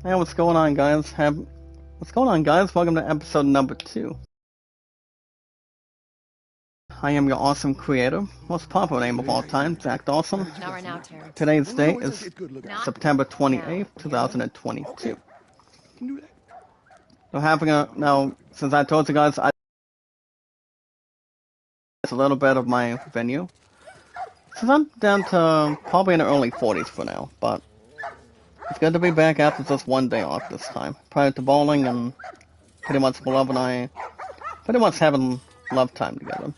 Hey, what's going on, guys? What's going on, guys? Welcome to episode number 2. I am your awesome creator, most popular name of all time, Zach Dawson. Not right now, Terrence. Today's date It's is good looking. Not September 28th, now. 2022. Can do that. So now, since I told you guys, it's a little bit of my venue. Since I'm down to probably in the early 40s for now, but it's good to be back after just one day off this time. Prior to bowling and pretty much Beloved and I pretty much having love time together.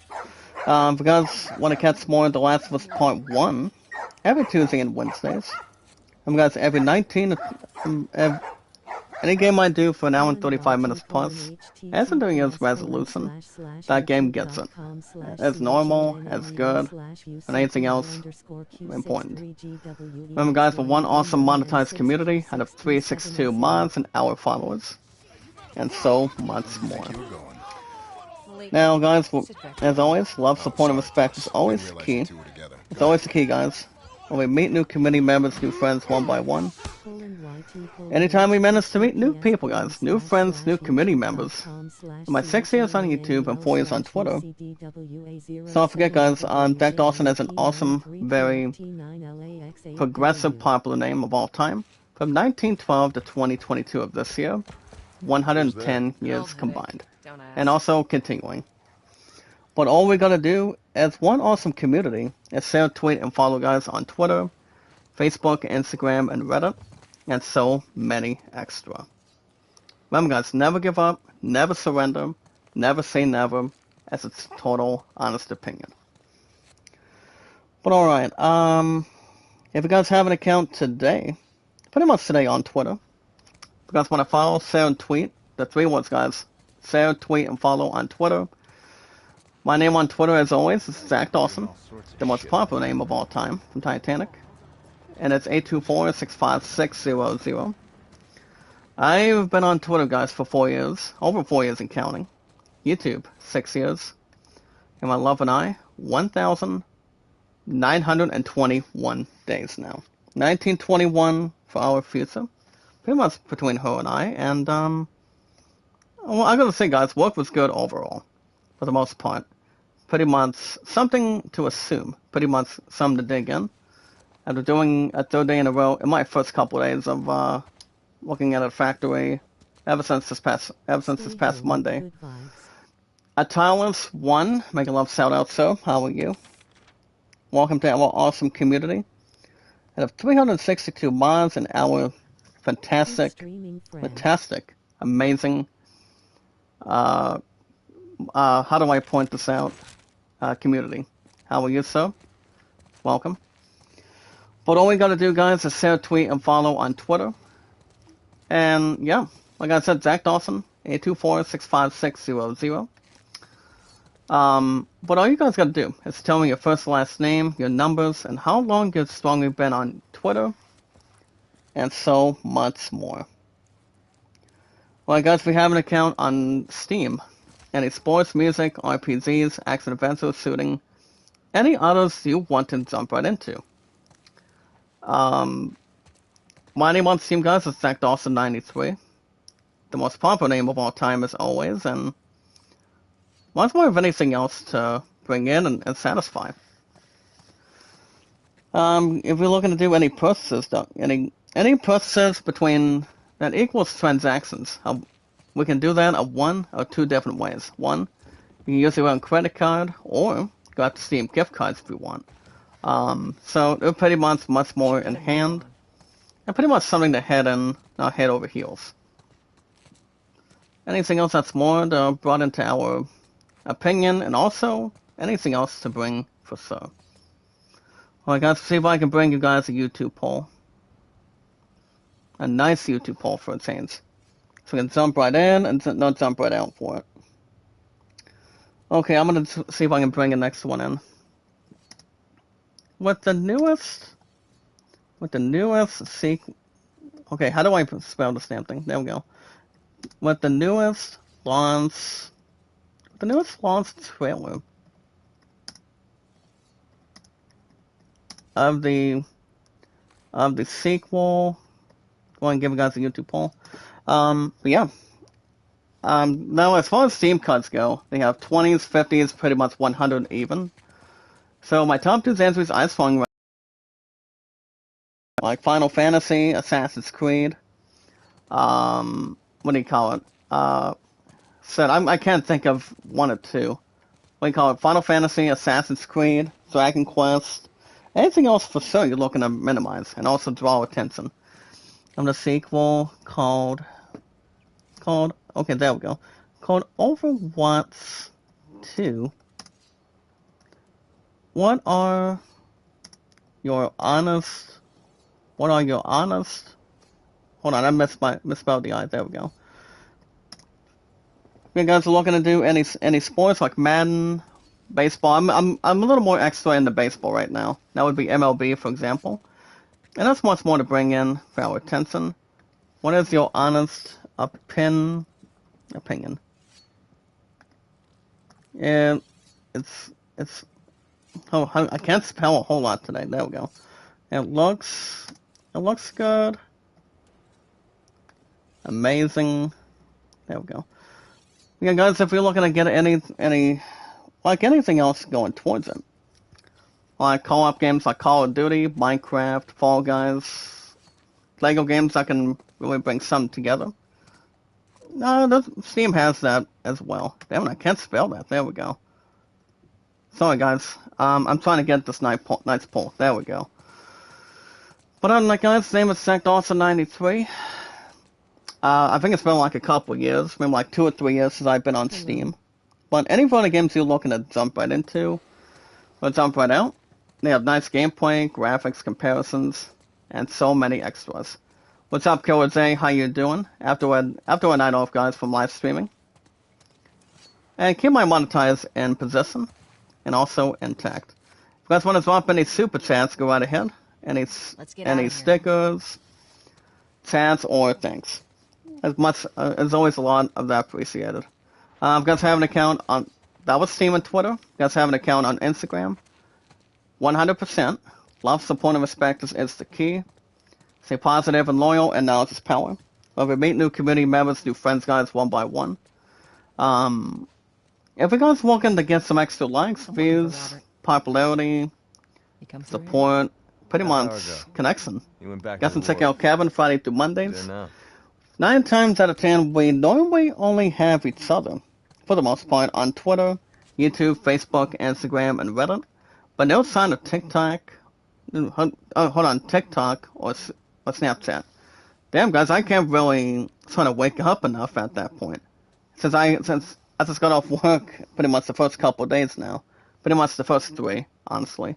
If you guys want to catch more of The Last of Us Part 1, every Tuesday and Wednesdays. And guys, every 19, any game I do for an hour and 35 minutes plus, as I'm doing as resolution, that game gets it. As normal, as good, and anything else important. Remember guys, for one awesome monetized community, out of 362 mods and our followers, and so much more. Now, guys, as always, love, support, and respect is always key. It's always the key, guys. When we meet new community members, new friends, one by one. Anytime we manage to meet new people, guys, new friends, new community members. In my 6 years on YouTube and 4 years on Twitter. So don't forget, guys, Zach Dawson is an awesome, very progressive, popular name of all time. From 1912 to 2022 of this year, 110 years combined. And also continuing. But all we gotta do as one awesome community is share, tweet, and follow guys on Twitter, Facebook, Instagram, and Reddit, and so many extra. Remember guys, never give up, never surrender, never say never, as it's total honest opinion. But alright, if you guys have an account today, pretty much today on Twitter, if you guys want to follow, share, and tweet, the 3 words guys, share, tweet, and follow on Twitter. My name on Twitter, as always, is Zach Dawson, the most popular name of all time from Titanic, and it's 824-65600. I've been on Twitter, guys, for 4 years, over 4 years and counting. YouTube, 6 years, and my love and I, 1,921 days now. 1921 for our future, pretty much between her and I, and well, I gotta say, guys, work was good overall, for the most part. Pretty much something to assume, pretty much something to dig in. After doing a 3rd day in a row, in my first couple of days of looking at a factory, ever since this past Monday. A tireless one, making love shout out, sir. How are you? Welcome to our awesome community. Out of 362 mods and our fantastic, amazing, how do I point this out? Community. How are you, sir? Welcome. But all we gotta do, guys, is share, tweet, and follow on Twitter. And yeah, like I said, Zach Dawson, 824-65600. But all you guys gotta do is tell me your first and last name, your numbers, and how long you've strongly been on Twitter, and so much more. Well, guys, we have an account on Steam. Any sports, music, RPGs, action adventures, shooting, any others you want to jump right into. My name on Steam, guys, is Zach Dawson 93. The most popular name of all time as always, and lots more of anything else to bring in and satisfy. If we're looking to do any purchases, any purchases between that equals transactions, we can do that of one or two different ways. One, you can use your own credit card, or go out to Steam gift cards if you want. So they're pretty much more in hand, and pretty much something to head over heels. Anything else that's more brought into our opinion, and also anything else to bring for sure. Alright guys, see if I can bring you guys a YouTube poll. A nice YouTube poll for a change. So we can jump right in and not jump right out for it. Okay, I'm gonna see if I can bring the next one in. With the newest okay, how do I spell this damn thing? There we go. With the newest launch trailer of the sequel want to give you guys a YouTube poll. But yeah. Now as far as Steam cuts go, they have 20s, 50s, pretty much 100 even. So my top 2 entries I swung like Final Fantasy, Assassin's Creed. What do you call it? I can't think of 1 or 2. What do you call it? Final Fantasy, Assassin's Creed, Dragon Quest. Anything else for sure you're looking to minimize and also draw attention. The sequel called okay, there we go. Called Overwatch 2. What are your honest? Hold on, I misspelled the I. There we go. You guys are looking to do any sports like Madden, baseball. I'm a little more extra into baseball right now. That would be MLB, for example. And that's much more to bring in for our attention. What is your honest opinion? And it's I can't spell a whole lot today. There we go. It looks good. Amazing. There we go. Yeah, guys, if you're looking to get anything else going towards it, like co-op games like Call of Duty, Minecraft, Fall Guys, Lego games that can really bring some together. No, Steam has that as well. Damn it, I can't spell that. There we go. Sorry, guys. I'm trying to get this night's poll. There we go. But other than that, guys, name is SecDawson93. I think it's been like a couple years, maybe like 2 or 3 years since I've been on Steam. But any of the games you're looking to jump right into, or jump right out, they have nice gameplay, graphics, comparisons, and so many extras. What's up, Killer J? How you doing? After a night off, guys, from live streaming. And keep my monetize in position, and also intact. If you guys want to drop any super chats, go right ahead. Any stickers, chats, or thanks. As always, a lot of that appreciated. If you guys have an account on, that was Steam and Twitter. If you guys have an account on Instagram, 100%. Love, support, and respect is the key. Stay positive and loyal, and knowledge is power. Whether we meet new community members, new friends, guys, one by one. If you guys looking to get some extra likes, views, popularity, support, pretty much connection. Guys can check out Kevin Friday through Mondays. 9 times out of 10, we normally only have each other, for the most part, on Twitter, YouTube, Facebook, Instagram, and Reddit. But no sign of TikTok. TikTok or Snapchat. Damn, guys, I can't really sort of wake up enough at that point. Since I just got off work pretty much the first couple of days now. Pretty much the first 3, honestly.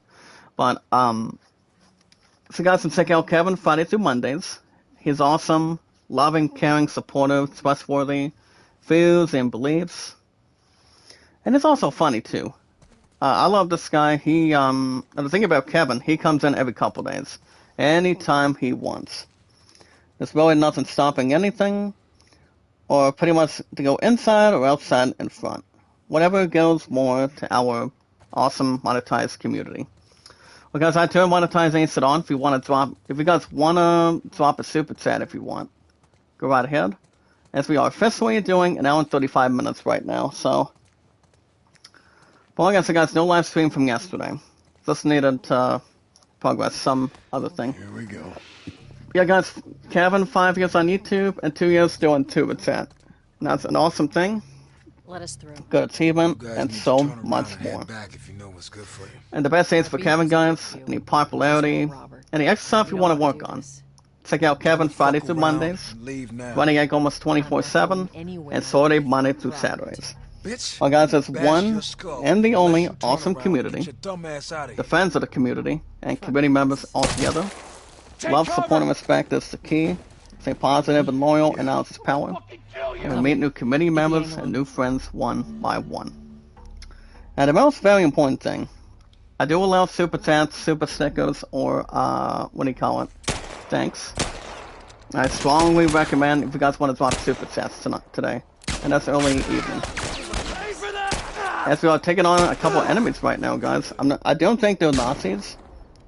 But, so guys can check out Kevin Friday through Mondays. He's awesome, loving, caring, supportive, trustworthy, views and beliefs. And it's also funny, too. I love this guy. And the thing about Kevin, he comes in every couple days. Anytime he wants. There's really nothing stopping anything. Or pretty much to go inside or outside in front. Whatever goes more to our awesome monetized community. Well, guys, I turn monetization on if you guys want to drop a super chat if you want. Go right ahead. As we are officially doing an hour and 35 minutes right now, so. Well, like I said, guys, no live stream from yesterday. Just needed to progress some other thing. Here we go. Yeah, guys, Kevin, 5 years on YouTube and 2 years doing Tuba Chat. And that's an awesome thing. Let us through. Good achievement, and so much more. And the best things for Kevin, guys, any popularity, any extra stuff you want to work on. Check out Kevin Friday through Mondays, running egg almost 24/7, and Saturday, Monday through Saturdays. Well, guys, there's one and the only awesome community, the fans of the community, and community members all together. Love, support, and respect is the key. Stay positive and loyal, and knowledge is power. And we meet new community members and new friends one by one. And the most very important thing, I do allow super chats, super stickers, or thanks. I strongly recommend if you guys want to drop super chats today, and that's early evening. As we are taking on a couple of enemies right now, guys. I don't think they're Nazis,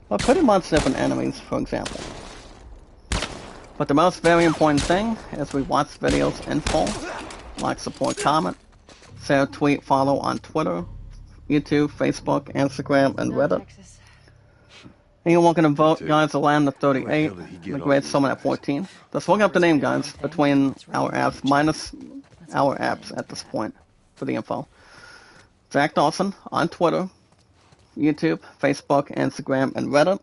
but pretty much different enemies, for example. But the most very important thing is we watch videos in full, like, support, comment, share, tweet, follow on Twitter, YouTube, Facebook, Instagram, and Reddit. And you're welcome to vote, guys. The land at 38, the great summon at 14. Just look up the name, guys, between our apps, minus our apps at this point for the info. Jack Dawson on Twitter, YouTube, Facebook, Instagram, and Reddit.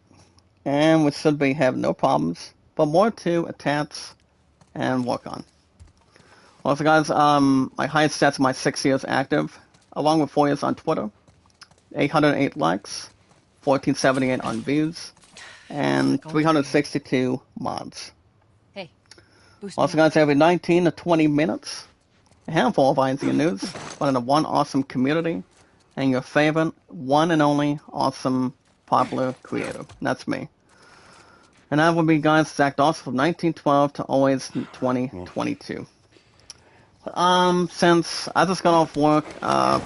And we should be having no problems, but more to attach and work on. Also, guys, my highest stats my 6 years active, along with 4 years on Twitter, 808 likes, 1478 on views, and 362 mods. Hey, also, guys, every 19 to 20 minutes, a handful of INC news, but in a one awesome community, and your favorite, one and only awesome, popular creator. And that's me. And that would be, guys, Zach Dawson from 1912 to always 2022. Since I just got off work,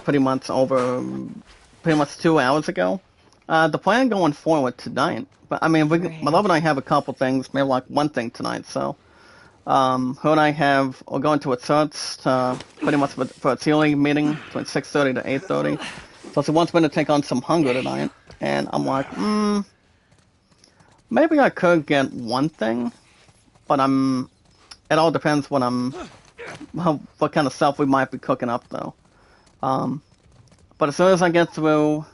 pretty much 2 hours ago, the plan going forward tonight, but I mean, my love and I have a couple things, maybe like one thing tonight, so, her and I we're going to a church, pretty much for a tea meeting, between 6:30 to 8:30, so she wants me to take on some hunger tonight, and I'm like, maybe I could get one thing, but it all depends what what kind of stuff we might be cooking up, though. But as soon as I get through,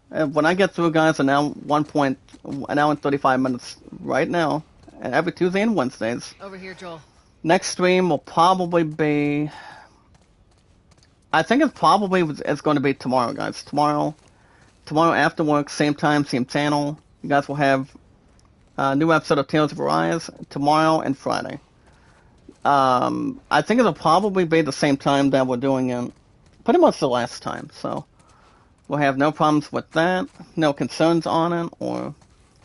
when I get through, guys, an hour and 35 minutes right now, and every Tuesday and Wednesdays. Over here, Joel. Next stream will probably be, I think it's going to be tomorrow, guys. Tomorrow after work, same time, same channel. You guys will have a new episode of Tales of Arise tomorrow and Friday. I think it'll probably be the same time that we're doing it pretty much the last time, so we'll have no problems with that, no concerns on it, or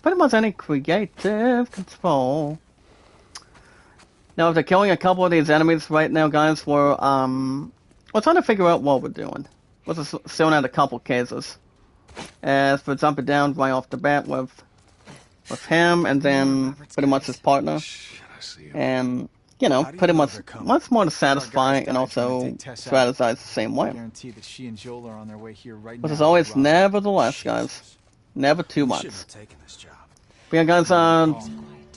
pretty much any creative control. Now, after killing a couple of these enemies right now, guys, we're trying to figure out what we're doing. We're just still at a couple cases. As for jumping down right off the bat with him, and then pretty much his partner, and you know, pretty much more to satisfy and also strategize the same way. Which is always, nevertheless, guys, never too much. But yeah, guys,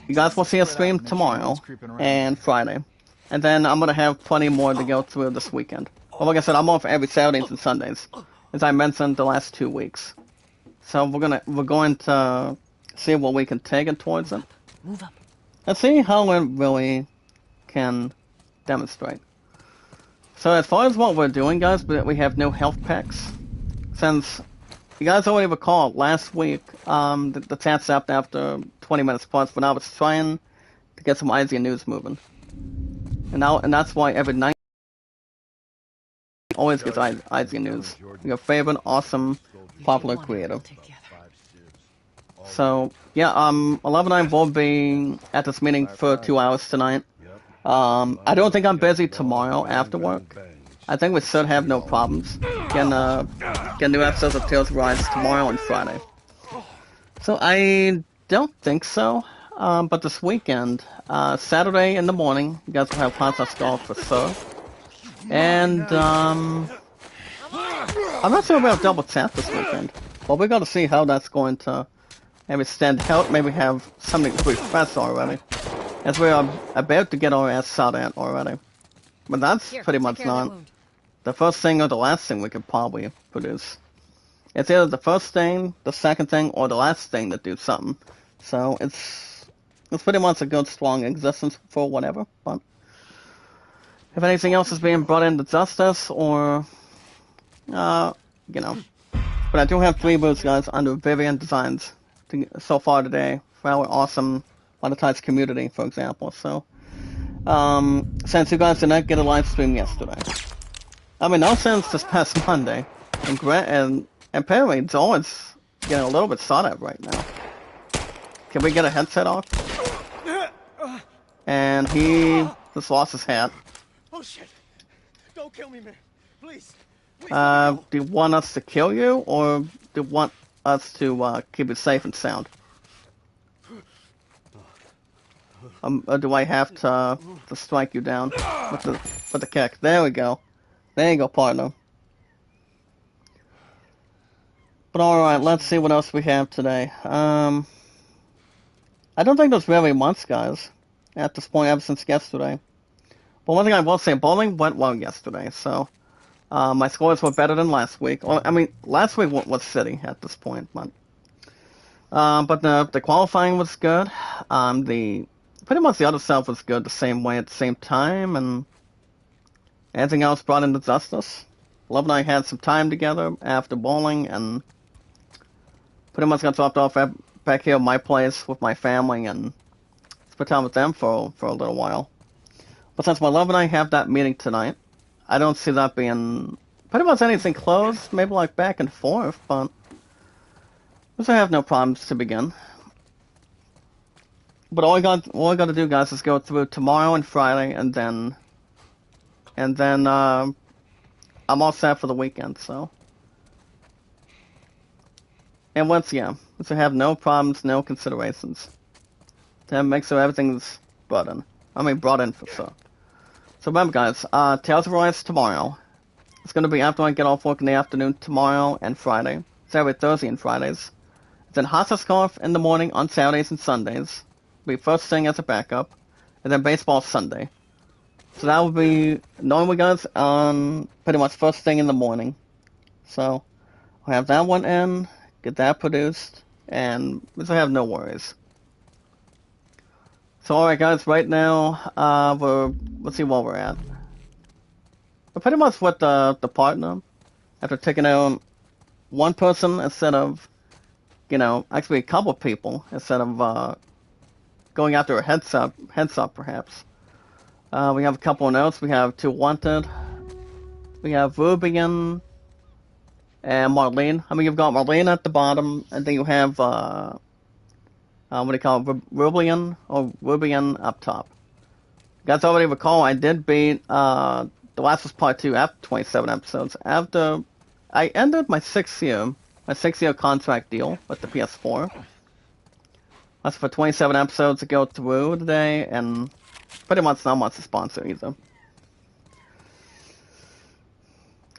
you guys will see a stream tomorrow and Friday, and then I'm gonna have plenty more to go through this weekend. Well, like I said, I'm off every Saturdays and Sundays, as I mentioned the last 2 weeks. So we're going to see what we can take it towards it. Move up. And see how it really can demonstrate. So as far as what we're doing, guys, we have no health packs. Since you guys already recall last week, the chat stopped after 20 minutes plus when I was trying to get some IZ news moving. And that's why every night always gets IZ news. Your favorite awesome popular creator. So yeah, 11 will be at this meeting for 2 hours tonight. I don't think I'm busy tomorrow after work. I think we should have no problems getting new episodes of Tales of Rise tomorrow and Friday. So I don't think so. But this weekend, Saturday in the morning, you guys will have contest golf for Sir. And I'm not sure about double tap this weekend. But we got to see how that's going to maybe stand out. Maybe have something to refresh already. As we are about to get our ass shot at already. But that's pretty much not the first thing or the last thing we could probably produce. It's either the first thing, the second thing, or the last thing to do something. So it's pretty much a good strong existence for whatever. But if anything else is being brought into justice, or you know. But I do have 3 boots, guys, under Vivian Designs so far today for our awesome monetized community, for example. So, since you guys did not get a live stream yesterday, I mean, no sense this past Monday, and apparently Joel is getting a little bit shot at right now. Can we get a headset off? And he just lost his hat. Oh shit! Don't kill me, man. Please. Do you want us to kill you, or do you want us to keep it safe and sound? Or do I have to strike you down with the kick? There we go. There you go, partner. But alright, let's see what else we have today. I don't think there's really much, guys, at this point ever since yesterday. But one thing I will say, bowling went well yesterday, so my scores were better than last week. Well, I mean, last week was city at this point, but the qualifying was good. The pretty much the other stuff was good the same way at the same time, and anything else brought into justice. Love and I had some time together after bowling, and pretty much got dropped off back here at my place with my family, and spent time with them for a little while. But since my love and I have that meeting tonight, I don't see that being pretty much anything close, maybe like back and forth, but I have no problems to begin. But all I got to do, guys, is go through tomorrow and Friday, and then I'm all set for the weekend. So, and once again, I have no problems, no considerations. To make sure everything's brought in. Brought in for sure. So remember, guys, Tales of Arise tomorrow. It's going to be after I get off work in the afternoon tomorrow and Friday. It's every Thursday and Fridays. It's in Hot Scarf in the morning on Saturdays and Sundays. It'll be first thing as a backup. And then baseball Sunday. So that will be, normally, guys, on pretty much first thing in the morning. So I'll have that one in, get that produced, and I have no worries. So alright, guys, right now, let's see where we're at. We're pretty much with the partner, after taking out one person instead of, actually a couple of people, instead of going after a heads up perhaps. We have a couple of notes. We have 2 wanted. We have Rubian and Marlene. You've got Marlene at the bottom, and then you have, what do you call it, Rubian up top. You guys already recall, I did beat, The Last was Part 2 after 27 episodes. After I ended my 6-year contract deal with the PS4. That's for 27 episodes to go through today, and pretty much not much to sponsor either.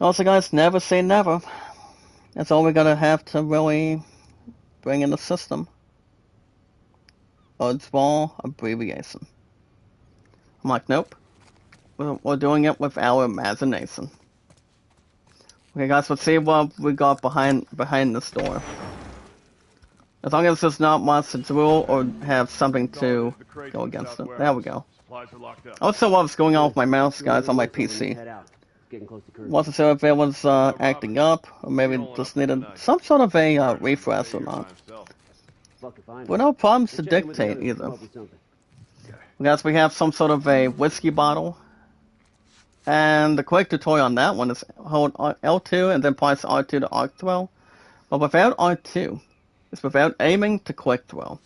Also, guys, never say never. That's all we're gonna have to really bring in the system. Oddsball abbreviation. I'm like, nope. We're doing it with our imagination. Okay, guys, let's see what we got behind this door. As long as there's not much to do or have something to go against it. There we go. Also, what's going on with my mouse, guys, on my PC. Wasn't sure if it was acting up, or maybe just needed some sort of a refresh or not. But no problems to dictate either. Guys, we have some sort of a whiskey bottle. And the quick tutorial on that one is hold L2 and then press R2 to arc throw. But without R2, it's without aiming to quick throw.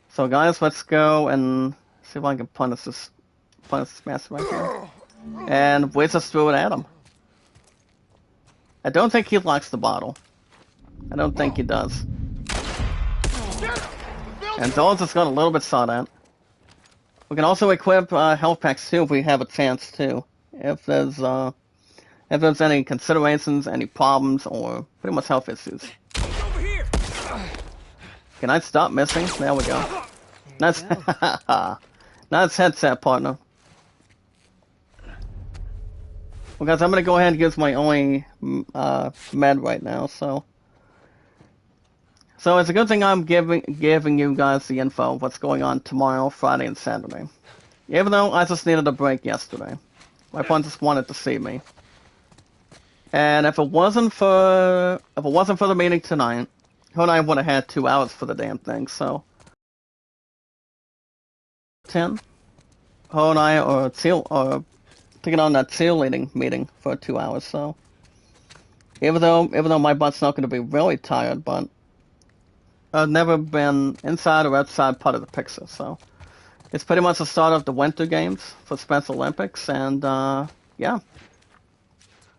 So guys, let's go and see if I can punish this master right here. And we just threw it at him. I don't think he likes the bottle. I don't think he does. And Zolas just got a little bit shot at. We can also equip health packs too if we have a chance to. If there's any considerations, any problems, or pretty much health issues. Can I stop missing? There we go. Nice, nice headset, partner. Well, guys, I'm gonna go ahead and use my only med right now. So it's a good thing I'm giving you guys the info of what's going on tomorrow, Friday, and Saturday. Even though I just needed a break yesterday. My friend just wanted to see me. And if it wasn't for the meeting tonight, her and I would have had 2 hours for the damn thing, so 10. Her and I are taking on that cheerleading meeting for 2 hours, so even though my butt's not gonna be really tired, but I've never been inside or outside part of the picture, so it's pretty much the start of the Winter Games for Special Olympics, and yeah.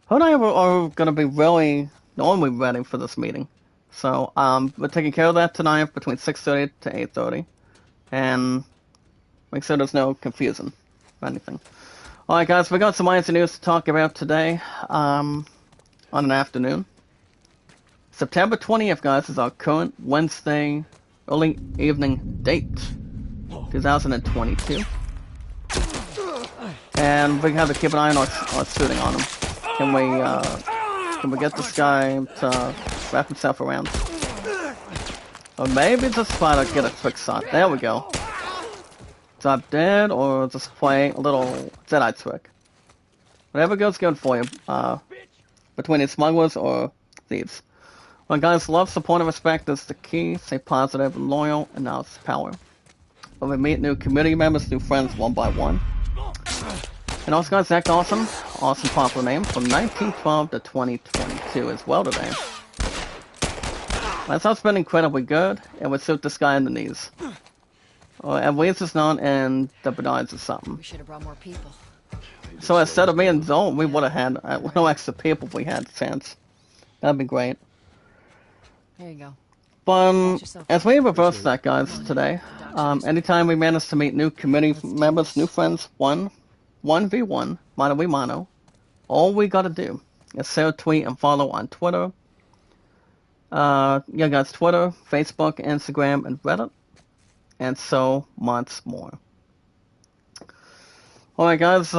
Her and I are going to be really normally ready for this meeting. So we're taking care of that tonight between 6:30 to 8:30. And Make sure there's no confusion or anything. Alright guys, we got some IC news to talk about today, on an afternoon. September 20th, guys, is our current Wednesday early evening date, 2022. And we have to keep an eye on our shooting on him. Can we get this guy to wrap himself around? Or maybe just try to get a quick shot. There we go. Drop dead, or just play a little Dead-Eye trick. Whatever goes good for you, between the smugglers or thieves. Well guys, love, support, and respect is the key. Stay positive and loyal, and now it's power. But we meet new community members, new friends one by one. And also guys, act awesome. Awesome popular name from 1912 to 2022 as well today. That's also been incredibly good, and would suit this guy in the knees. Or at least it's not in the Bernards or something. We should have brought more people. So instead of me and Zone, we would have had no extra people if we had the chance. That'd be great. There you go. But as we reverse that, guys, today, anytime we manage to meet new community members, new friends, 1v1, mano a mano, all we gotta do is share, tweet, and follow on Twitter. Yeah, guys, Twitter, Facebook, Instagram, and Reddit. And so much more. Alright guys,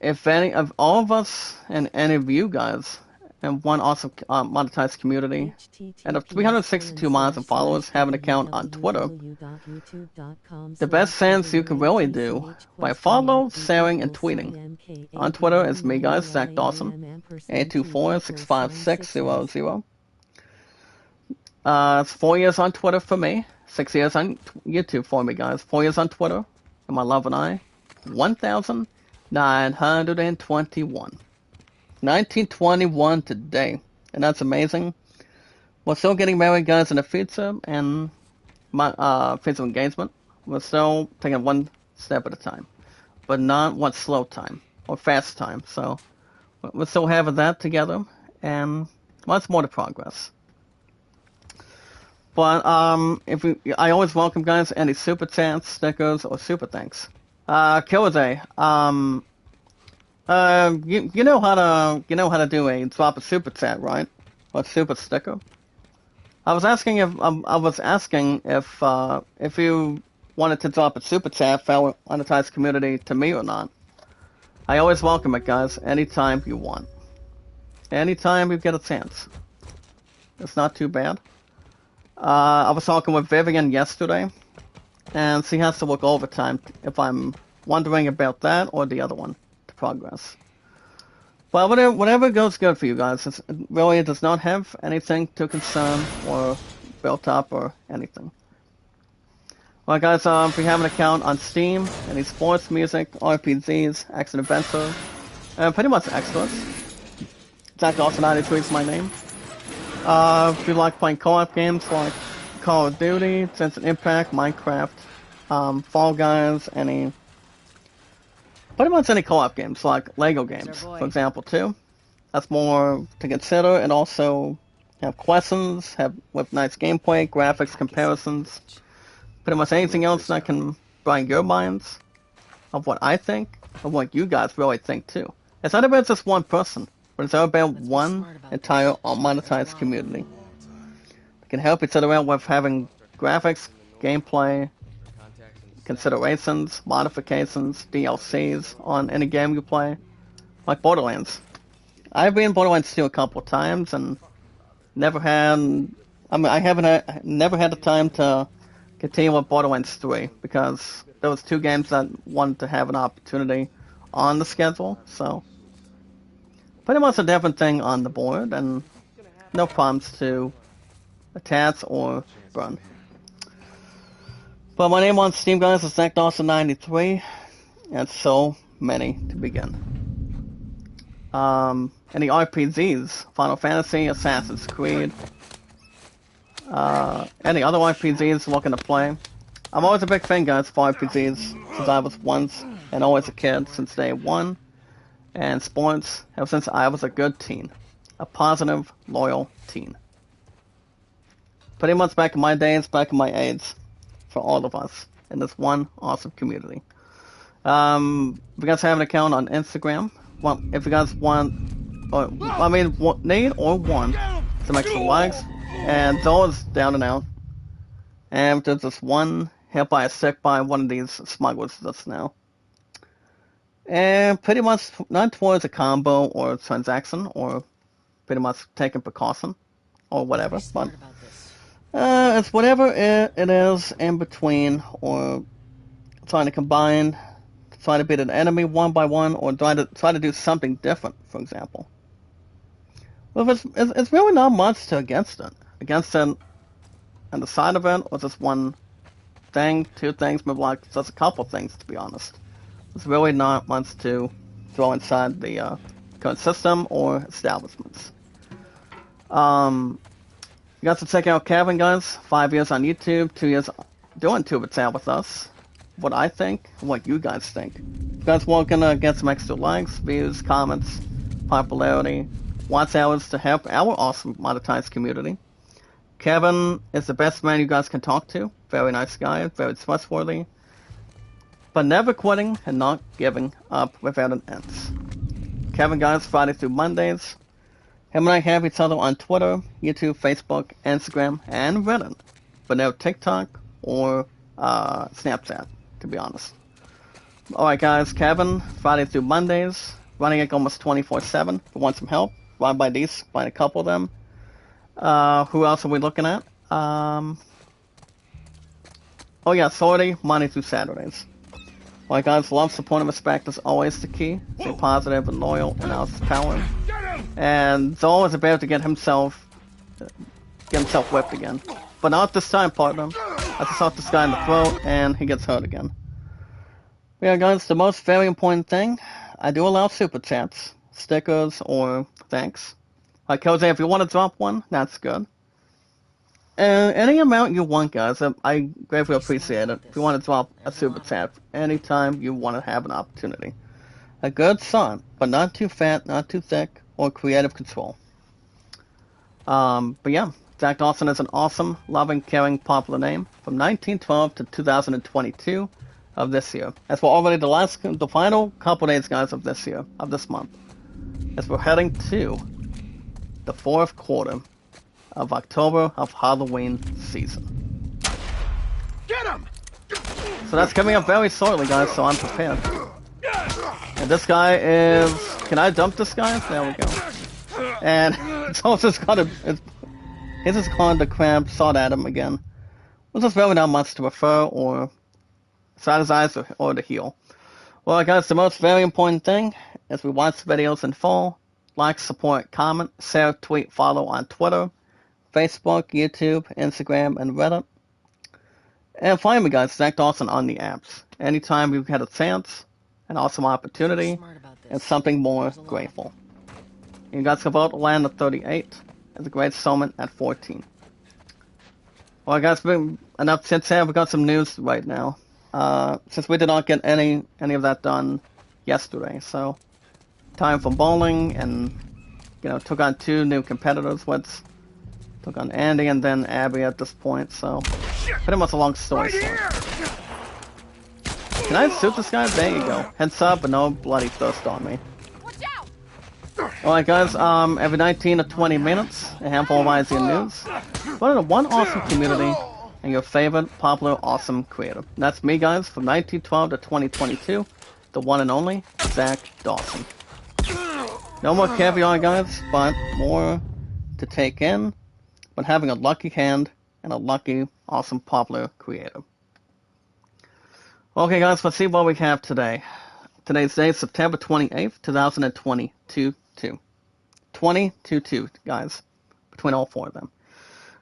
if any of all of us and any of you guys and one awesome monetized community and of 362 miles of followers have an account on Twitter, the best sense you can really do by follow, sharing, and tweeting. On Twitter is me guys, Zach Dawson, 824-656-00. It's 4 years on Twitter for me. 6 years on YouTube for me, guys. 4 years on Twitter, and my love and I, 1,921. 1921 today, and that's amazing. We're still getting married, guys, in the future, and my future engagement. We're still taking one step at a time, but not one slow time or fast time. So we're still having that together, and lots more to progress. But I always welcome guys any super chats, stickers, or super thanks. Killer Day, you know how to do a drop a super chat, right? Or super sticker. I was asking if you wanted to drop a super chat for our monetized community to me or not. I always welcome it, guys. Anytime you want. Anytime you get a chance. It's not too bad. I was talking with Vivian yesterday, and she has to work overtime if I'm wondering about that or the other one to progress. But whatever goes good for you guys, it really does not have anything to concern or built up or anything. Well guys, if you have an account on Steam, any sports, music, RPGs, action adventure, pretty much extras. Zach Dawson 93 is my name. If you like playing co-op games like Call of Duty, Genshin Impact, Minecraft, Fall Guys, pretty much any co-op games like Lego games, for example, too. That's more to consider, and also have questions, with nice gameplay, graphics, comparisons, pretty much anything else that can brighten your minds of what I think, of what you guys really think too. It's not about just one person. But it's all about one entire monetized community. We can help each other out with having graphics, gameplay, considerations, modifications, DLCs on any game you play. Like Borderlands. I've been in Borderlands 2 a couple of times and never had the time to continue with Borderlands 3 because there was 2 games that wanted to have an opportunity on the schedule, so pretty much a different thing on the board, and no problems to attach or run. But my name on Steam, guys, is Zach Dawson 93, and so many to begin. Any RPGs, Final Fantasy, Assassin's Creed, any other RPGs looking to play. I'm always a big fan, guys, for RPGs, since I was once and always a kid since day one. And sports, ever since I was a good teen. A positive, loyal teen. Pretty much back in my days, back in my age, for all of us. in this one awesome community. If you guys have an account on Instagram, well, if you guys want, or need or want some extra likes, and it's always down and out. And there's this one hit by a stick by one of these smugglers just now. And pretty much not towards a combo or transaction or pretty much taking precaution or whatever, but it's whatever it is in between or trying to combine, trying to beat an enemy one by one or try to do something different, for example. Well, it's really not much to against it. Against it and the side of it or just one thing, two things, maybe like just a couple things to be honest. There's really not much to throw inside the current system or establishments. You guys should check out Kevin, guys. 5 years on YouTube, 2 years doing Tuber Tab with us. What I think, what you guys think. You guys want to get some extra likes, views, comments, popularity, watch hours to help our awesome monetized community. Kevin is the best man you guys can talk to. Very nice guy, very trustworthy. But never quitting and not giving up without an ends. Kevin, guys, Friday through Mondays. Him and I have each other on Twitter, YouTube, Facebook, Instagram, and Reddit. But no TikTok or Snapchat, to be honest. Alright guys, Kevin, Friday through Mondays. Running it almost 24/7. If you want some help, run by these, find a couple of them. Who else are we looking at? Oh yeah, Sorty, Monday through Saturdays. Alright guys, love, support, and respect is always the key. Stay positive and loyal and out power. And Zol is about to get himself whipped again. But not this time, partner. I just shot this guy in the throat and he gets hurt again. Yeah guys, the most very important thing, I do allow super chats, stickers, or thanks. Like Jose, if you want to drop one, that's good. Any amount you want, guys, I greatly appreciate it. If you want to drop a super chat anytime you want to have an opportunity. A good song, but not too fat, not too thick, or creative control. But yeah, Zach Dawson is an awesome, loving, caring, popular name from 1912 to 2022 of this year. As we're already the final couple days, guys, of this year, of this month. As we're heading to the fourth quarter of October of Halloween season. Get him! So that's coming up very shortly, guys, so I'm prepared. And this guy is... Can I dump this guy? There we go. And it's also just got he's just calling the crab, shot at him again. Which is really not much to refer or side his eyes or the heel. Well, guys, the most very important thing is we watch the videos in full. Like, support, comment, share, tweet, follow on Twitter, Facebook, YouTube, Instagram, and Reddit. And finally, guys, Zach Dawson on the apps. Anytime you've had a chance, an awesome opportunity, and something more grateful. You guys can vote land at 38 as a great summit at 14. Well, guys, enough chit chat. We got some news right now. Since we did not get any of that done yesterday, so time for bowling, and took on 2 new competitors. Took on Andy and then Abby at this point, so pretty much a long story. Can I shoot this guy? There you go. Heads up, but no bloody thirst on me. Alright guys, every 19 to 20 minutes, a handful of IZN news. What is one awesome community and your favorite, popular, awesome creator. And that's me, guys, from 1912 to 2022, the one and only Zach Dawson. No more caviar, guys, but more to take in, but having a lucky hand and a lucky, awesome, popular creator. Okay, guys, let's see what we have today. Today's day is September 28th, 2022. 2022, guys, between all 4 of them.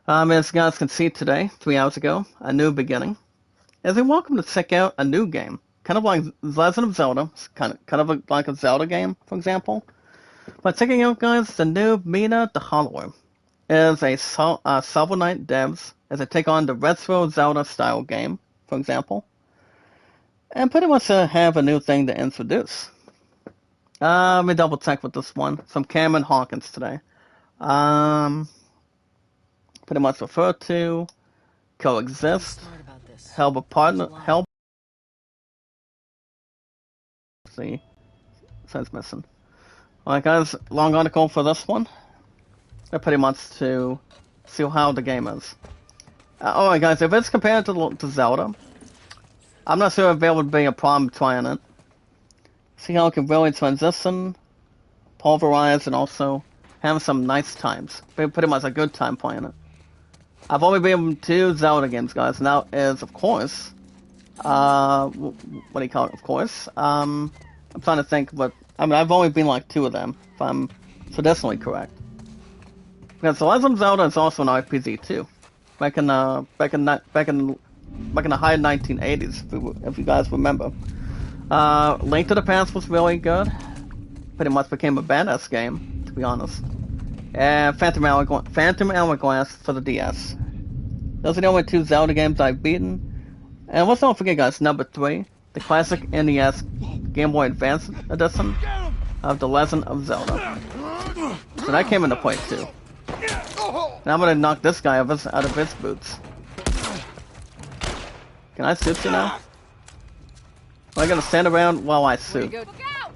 As you guys can see today, 3 hours ago, a new beginning. As you're welcome to check out a new game, kind of like Legend of Zelda, kind of like a Zelda game, for example. But checking out, guys, the new Mina the Hollower is a Shovel Knight devs as they take on the retro Zelda style game, for example. And pretty much have a new thing to introduce. Let me double check with this one. Some Cameron Hawkins today. Pretty much refer to, coexist, help a partner, help. See, says missing. Alright, guys, long article for this one. They're pretty much to see how the game is. Alright, guys, if it's compared to Zelda, I'm not sure if there would be a problem trying it. See how it can really transition, pulverize, and also have some nice times. Pretty much a good time playing it. I've only been able to Zelda games, guys, and that is, of course, what do you call it, of course? I'm trying to think, but, I mean, I've only been like 2 of them, if I'm traditionally correct. Because The Legend of Zelda is also an RPG too. Back in the high 1980s, if you guys remember. Link to the Past was really good. Pretty much became a badass game, to be honest. And Phantom Hourglass for the DS. Those are the only 2 Zelda games I've beaten. And let's not forget, guys, number 3, the classic NES Game Boy Advance edition of The Legend of Zelda. So that came into play too. Now I'm gonna knock this guy out of his boots. Can I shoot you now? Am I gonna stand around while I shoot?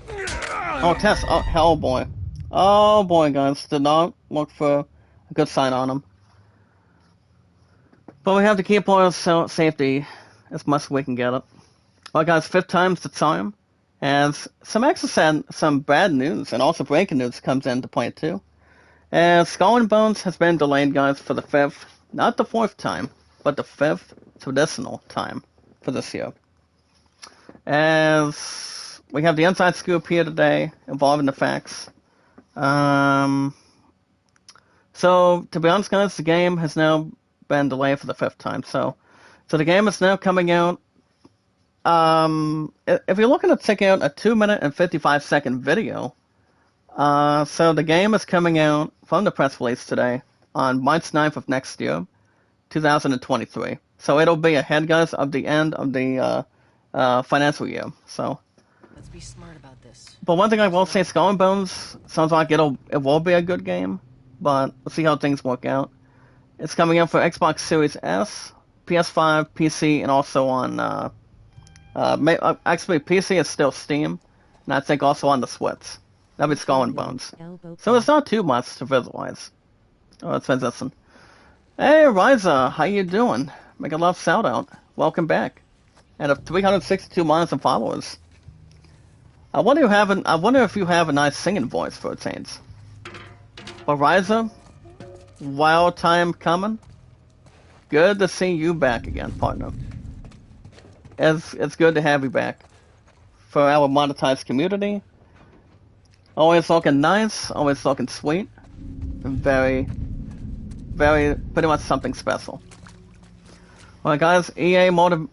Oh, Tess! Oh, hell boy. Oh boy, guys. Did not look for a good sign on him. But we have to keep our safety as much as we can get it. Well, guys, 5th time's the charm. As some bad news and also breaking news comes into play too. As Skull and Bones has been delayed, guys, for the 5th, not the 4th time, but the 5th traditional time for this year. As we have the inside scoop here today involving the facts. So, to be honest, guys, the game has now been delayed for the 5th time. So the game is now coming out. If you're looking to check out a 2-minute and 55-second video, so the game is coming out from the press release today on March 9th of next year, 2023. So it'll be ahead, guys, of the end of the financial year. So Let's be smart about this. But one thing I will say, Skull and Bones sounds like it will be a good game, but we'll see how things work out. It's coming out for Xbox Series S, PS5, PC, and also on actually PC is still Steam, and I think also on the Switch. That'll be Skull and Bones. So it's not too much to visualize. Oh, it's transition. Hey, Ryza, how you doing? Make a love shout out. Welcome back. And of 362 months of followers. I wonder if you have a nice singing voice for a change. But Ryza, wild time coming. Good to see you back again, partner. It's good to have you back. For our monetized community. Always looking nice, always looking sweet. And very, pretty much something special. Well, guys, EA Motive,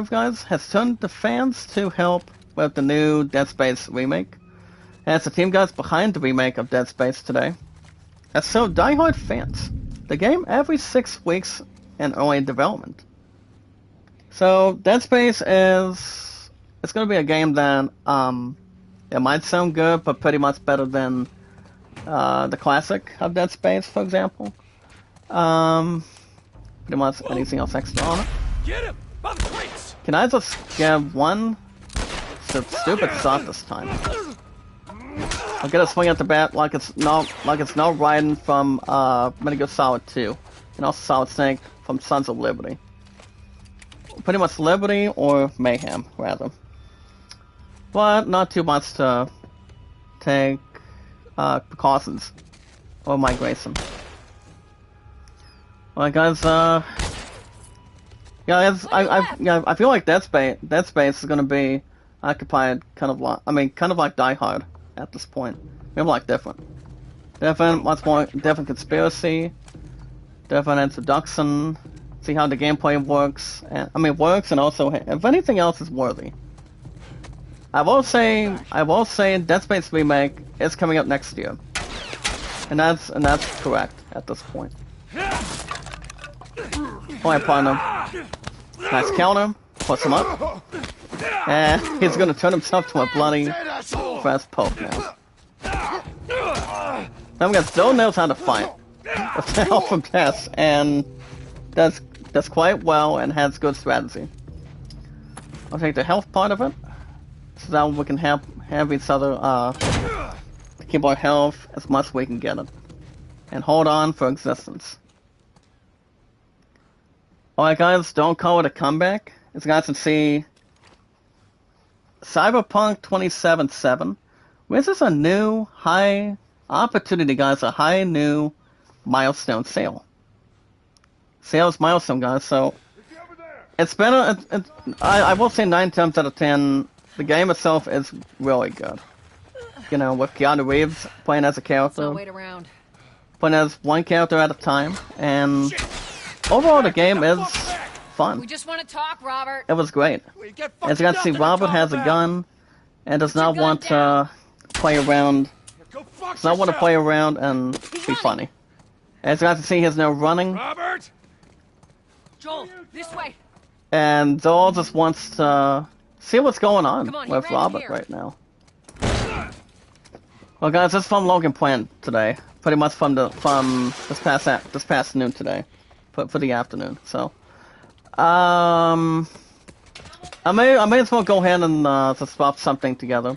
guys, has turned to fans to help with the new Dead Space remake. And it's the team, guys, behind the remake of Dead Space today. And so, diehard fans. The game every 6 weeks in early development. So, Dead Space it's going to be a game that, it might sound good, but pretty much better than the classic of Dead Space, for example. Pretty much anything else extra on it. Get him! By the crates! Can I just get one stupid shot this time? I'll get a swing at the bat like it's no Raiden from Metal Gear Solid 2, and also Solid Snake from Sons of Liberty. Pretty much Liberty or Mayhem, rather. But not too much to take precautions or migration. Well, guys, I feel like Dead Space is gonna be occupied kind of like Die Hard at this point. Maybe like different, much more different conspiracy, different introduction. See how the gameplay works, and also if anything else is worthy. I will say Dead Space remake is coming up next year, and that's correct at this point. Alright, partner. Nice counter. Puts him up. And he's gonna turn himself to a bloody fast poke now. Some guy still knows how to fight. With the help from Tess, and does does quite well and has good strategy. I'll take the health part of it, so that we can have each other keep our health as much as we can get it, and hold on for existence. Alright guys, don't call it a comeback. As you guys can see, Cyberpunk 2077. This is a new high opportunity, guys, a high new milestone sale. Sales milestone, guys, so it's been I will say 9 times out of 10, the game itself is really good. You know, with Keanu Reeves playing as a character, So wait around. playing as one character at a time, and overall the game is fun. We just want to talk, Robert. It was great. As you can see, Robert has a gun and does not want to play around. Does not want to play around and be funny. As you guys can see, he's now running, Robert! Joel, this way. and Joel just wants to see what's going on Come on, he with ran Robert here. right now. Well, guys, this is from Logan Plant today. Pretty much from this past noon today, for the afternoon. So, I may as well go ahead and just swap something together.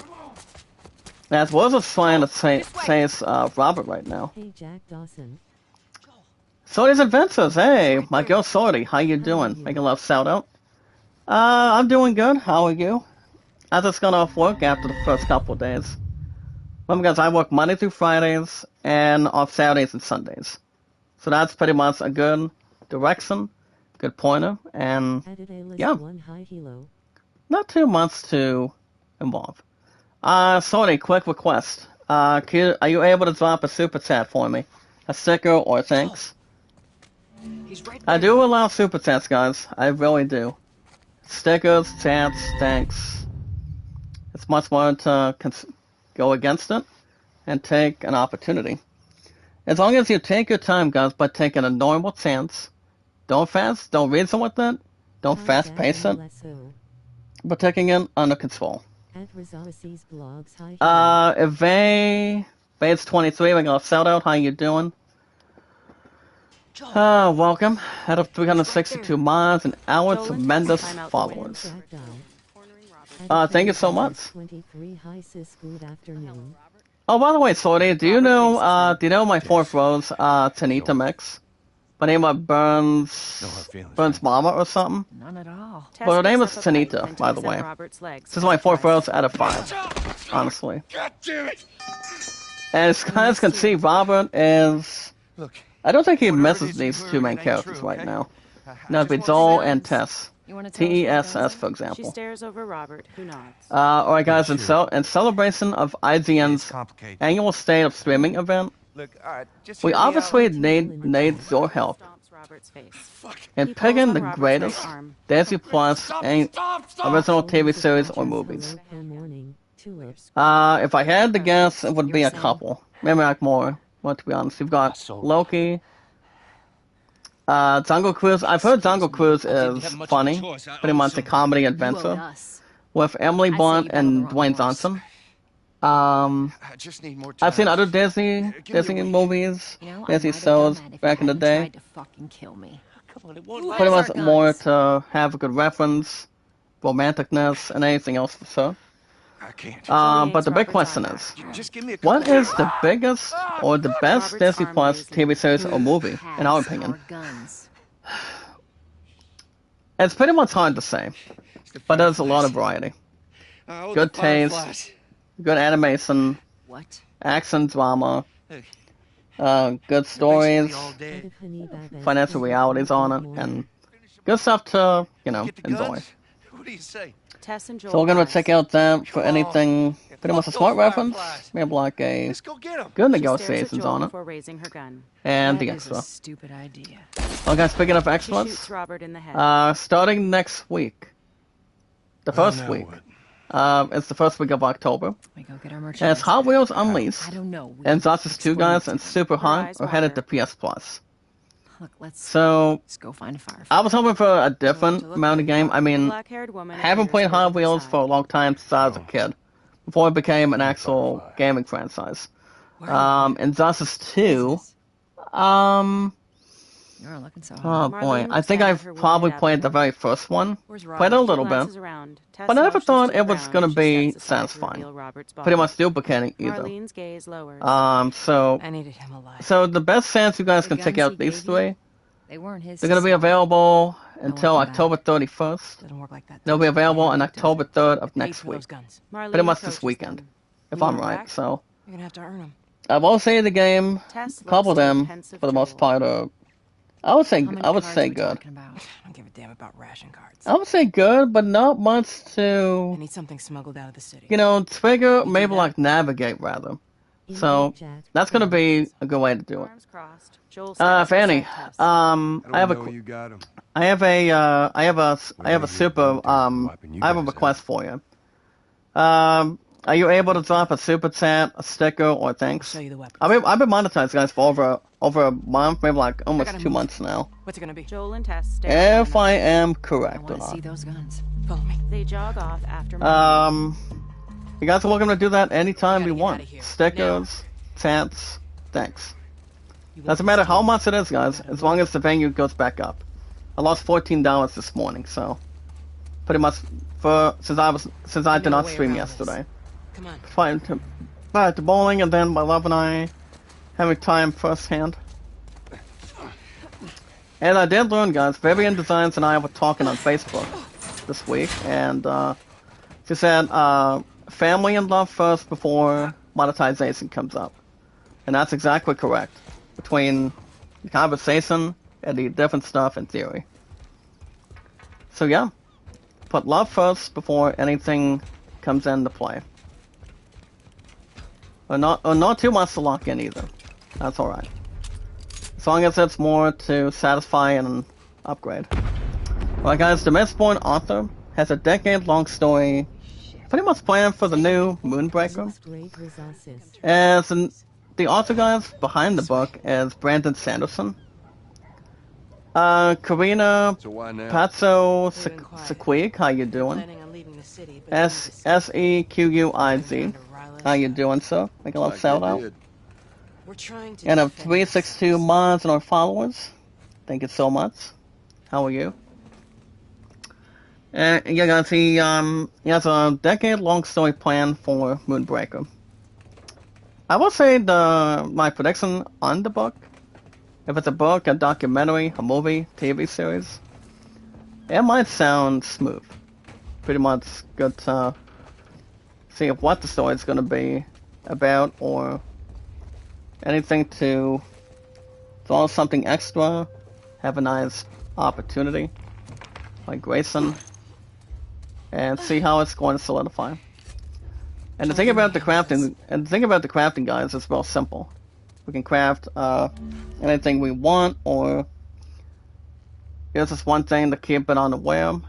As well as just trying to chase Robert right now. Hey Jack Dawson. Sorty's Adventures, hey, my girl Sorty, how you doing? Making a love shout out. I'm doing good, how are you? I just got off work after the first couple of days. Remember guys, I work Monday through Fridays and off Saturdays and Sundays. So that's pretty much a good direction, good pointer, and yeah, not too much to involve. Sorry, quick request. Are you able to drop a super chat for me? A sticker or thanks? He's right I there. do allow super chats, guys. I really do. Stickers, chats, thanks. It's much more to go against it and take an opportunity. As long as you take your time, guys, by taking a normal chance. Don't reason with it. Don't fast pace it. But taking it under control. Vay's 23, we got a shout out. How you doing? Welcome. Out of 362 miles an hour, tremendous followers. Thank you so much. Oh, by the way, Sorty, do you know my fourth rose, Tanita mix? Her name is Burns Mama or something? None at all. Well, her name is Tanita, by the way. This is my fourth rose out of 5, honestly. God damn it! And as guys can see, Robert is... Look, I don't think he misses these two main characters right now. No, it'd be Joel and Tess. You want to tell us what TESS, guns for are? She example. stares over Robert, who nods. Alright guys, in celebration of IGN's annual State of Streaming event, look, just we hear me out. obviously need your help Stomps Robert's face. in He picking pulls the on Robert's greatest right arm. Disney Plus original TV series or movies. If I had to guess, it would be a couple. Maybe like more, but to be honest. You've got Loki, Jungle Cruise. I've heard Jungle Cruise is funny, pretty much a comedy You owed adventure, us. with Emily I say Blunt you got on and the wrong Dwayne horse. Johnson. I just need more time. I've seen other Disney Give me a week. movies, You know, I Disney might have shows done that if back you in the hadn't day. tried to fucking kill me. Come on, it won't Who last. Pretty has much our more guns? to have a good reference, romanticness, and anything else for sure. I can't. But the big Robert's question arm. is, Just give me a what couple is the biggest or the best Robert's Disney arm Plus raised. TV series or movie, in our Has opinion? our guns. It's pretty much hard to say, but there's a lot of variety. Good taste, good animation, What? action, drama, Look, good stories, all day. financial realities on it, and good stuff to, Get the enjoy. guns? What do you say? Tess and Joel. So we're gonna rise. check out that for Come on. anything, pretty much a Fuck smart those reference, fireflies. maybe like a Let's go get them. good She stares at negotiations Joel on it, before raising her gun. and the That is a extra. stupid idea. Well guys, speaking of She extras, shoots Robert in the head. starting next week, the first week, it's the first week of October, We go get our and merchandise. it's Hot Wheels Unleashed, I don't know. We and can Josh's two explain guys it and to them. Super Her Hunt eyes are headed to water. PS Plus. Look, let's So go find a firefighter. I was hoping for a To different look amount of game. I mean, black-haired woman haven't appears played over Hot the Wheels side. for a long time since I was a kid, before it became an actual gaming franchise. Where are you? Injustice 2, um, You're looking so Oh hot. boy, Marlene I looks think down at I've her wounded probably played the abdomen. very first one. Where's Played Robert? a She little bit, glances around. Tess but I never motions thought to the it was ground gonna as she be steps aside to satisfying. reveal Robert's Pretty body. much duplicating either. Marlene's gaze lowers. So I needed him alive. the best chance you guys The can check guns out he these gave you, three. they weren't his. They're to gonna be sell. available I want until them back. October 31st. Doesn't work like that. They'll be Tess. available on Does it? October 3rd I of paid next for week. those guns. Marlene Pretty much this approaches weekend, them. if You I'm want right. back? So You're gonna have to earn them. I will say the game, Tess a couple of looks to a them, pensive for the most Joel. part, are I would say How many I would cards say are we good. talking about? I don't give a damn about ration cards. I would say good, but not much I to need something smuggled out of the city. trigger, do maybe that? like navigate rather. So that's gonna be a good way to do it. Arms crossed. Joel steps Fanny, beside Tess. I I have don't a know you got him. I have a I have a I have a We're super wiping you I have a guys request for you. Are you able to drop a super chat, a sticker, or I'll thanks? show you the weapons. I've been monetized, guys, for over a month, maybe like almost gotta 2 move. months now. What's it gonna be? Joel and Tess stare at If one I another. am I correct or want to see not. those guns. Follow me. They jog off after Marlene. You guys are welcome to do that anytime We you gotta get want. outta here. Stickers, chats, thanks. You Doesn't matter how much it is, guys, as long as the venue goes back up. I lost $14 this morning, so pretty much since I did No not way stream around yesterday. Come on. Flying to back to bowling, and then my love and I having time firsthand. And I did learn, guys. Vivian Designs and I were talking on Facebook this week, and she said family and love first before monetization comes up, and that's exactly correct. Between the conversation and the different stuff in theory. So yeah, put love first before anything comes into play. Or not too much to lock in either. That's alright. As long as it's more to satisfy and upgrade. Alright guys, the Mistborn author has a decade-long story pretty much planned for the new Moonbreaker. The author guys behind the book is Brandon Sanderson. Karina So why now? Patso Sequig, how you doing? Planning on leaving the city, but leaving the city. Sequiz, how you doing, sir? Make a little Like shout you out. did. We're trying to And of defend 362 ourselves. mods and our followers, thank you so much. How are you? And yeah, guys, he has a decade-long story plan for Moonbreaker. I will say my prediction on the book, if it's a book, a documentary, a movie, TV series, it might sound smooth. Pretty much good to see if what the story is going to be about or anything to throw something extra, have a nice opportunity like Grayson, and see how it's going to solidify. And the thing about the crafting, guys, is real simple. We can craft anything we want, or here's this one thing to keep it on the whim.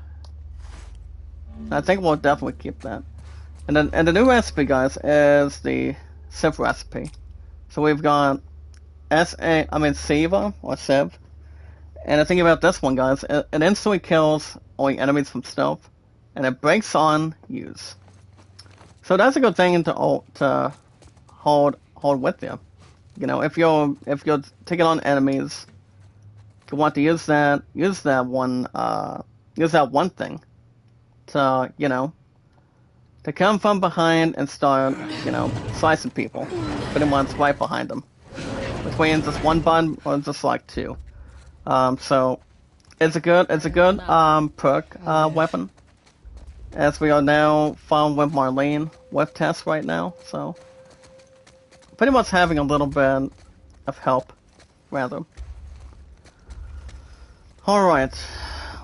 I think we'll definitely keep that. And then the new recipe, guys, is the Civ recipe. So we've got Siva or Civ. And the thing about this one, guys, it instantly kills only enemies from stealth, and it breaks on use. So that's a good thing to hold with you. You know, if you're taking on enemies, you want to use that one thing to to come from behind and start slicing people, pretty much right behind them, between just one button or just like two. So it's a good perk weapon. As we are now following with Marlene with Tess right now, so pretty much having a little bit of help, rather. Alright,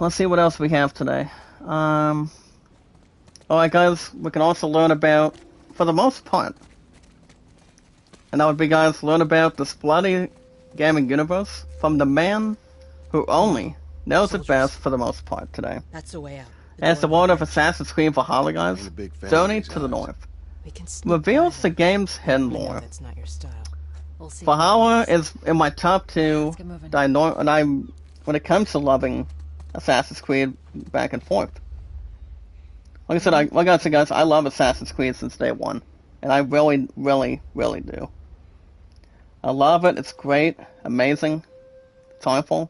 let's see what else we have today. Alright guys, we can also learn about, for the most part, and that would be, guys, learn about this bloody gaming universe from the man who only knows it best for the most part today. That's the way out. As the world of Assassin's Creed Valhalla, guys, Ain't a big fan of Sony these to the odds. north, We can sneak reveals by the game's hidden them. We know lore. that's not your style. We'll see. Valhalla is in my top two, get moving. when it comes to loving Assassin's Creed back and forth. Like I said, guys, I love Assassin's Creed since day one, and I really, really, really do. I love it. It's great, amazing, joyful,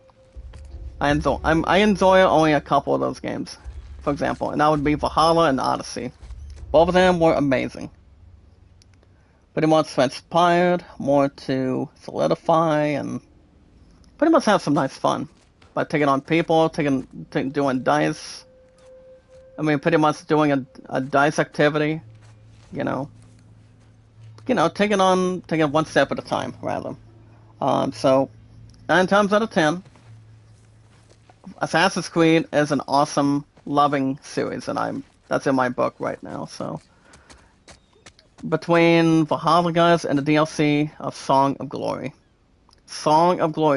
I enjoy only a couple of those games, for example, and that would be Valhalla and Odyssey. Both of them were amazing. Pretty much transpired more to solidify and pretty much have some nice fun by taking on people, doing dice. I mean, pretty much doing a dice activity, you know, taking one step at a time, rather. So 9 times out of 10, Assassin's Creed is an awesome, loving series, and that's in my book right now. So between Valhalla, guys, and the DLC of Song of Glory,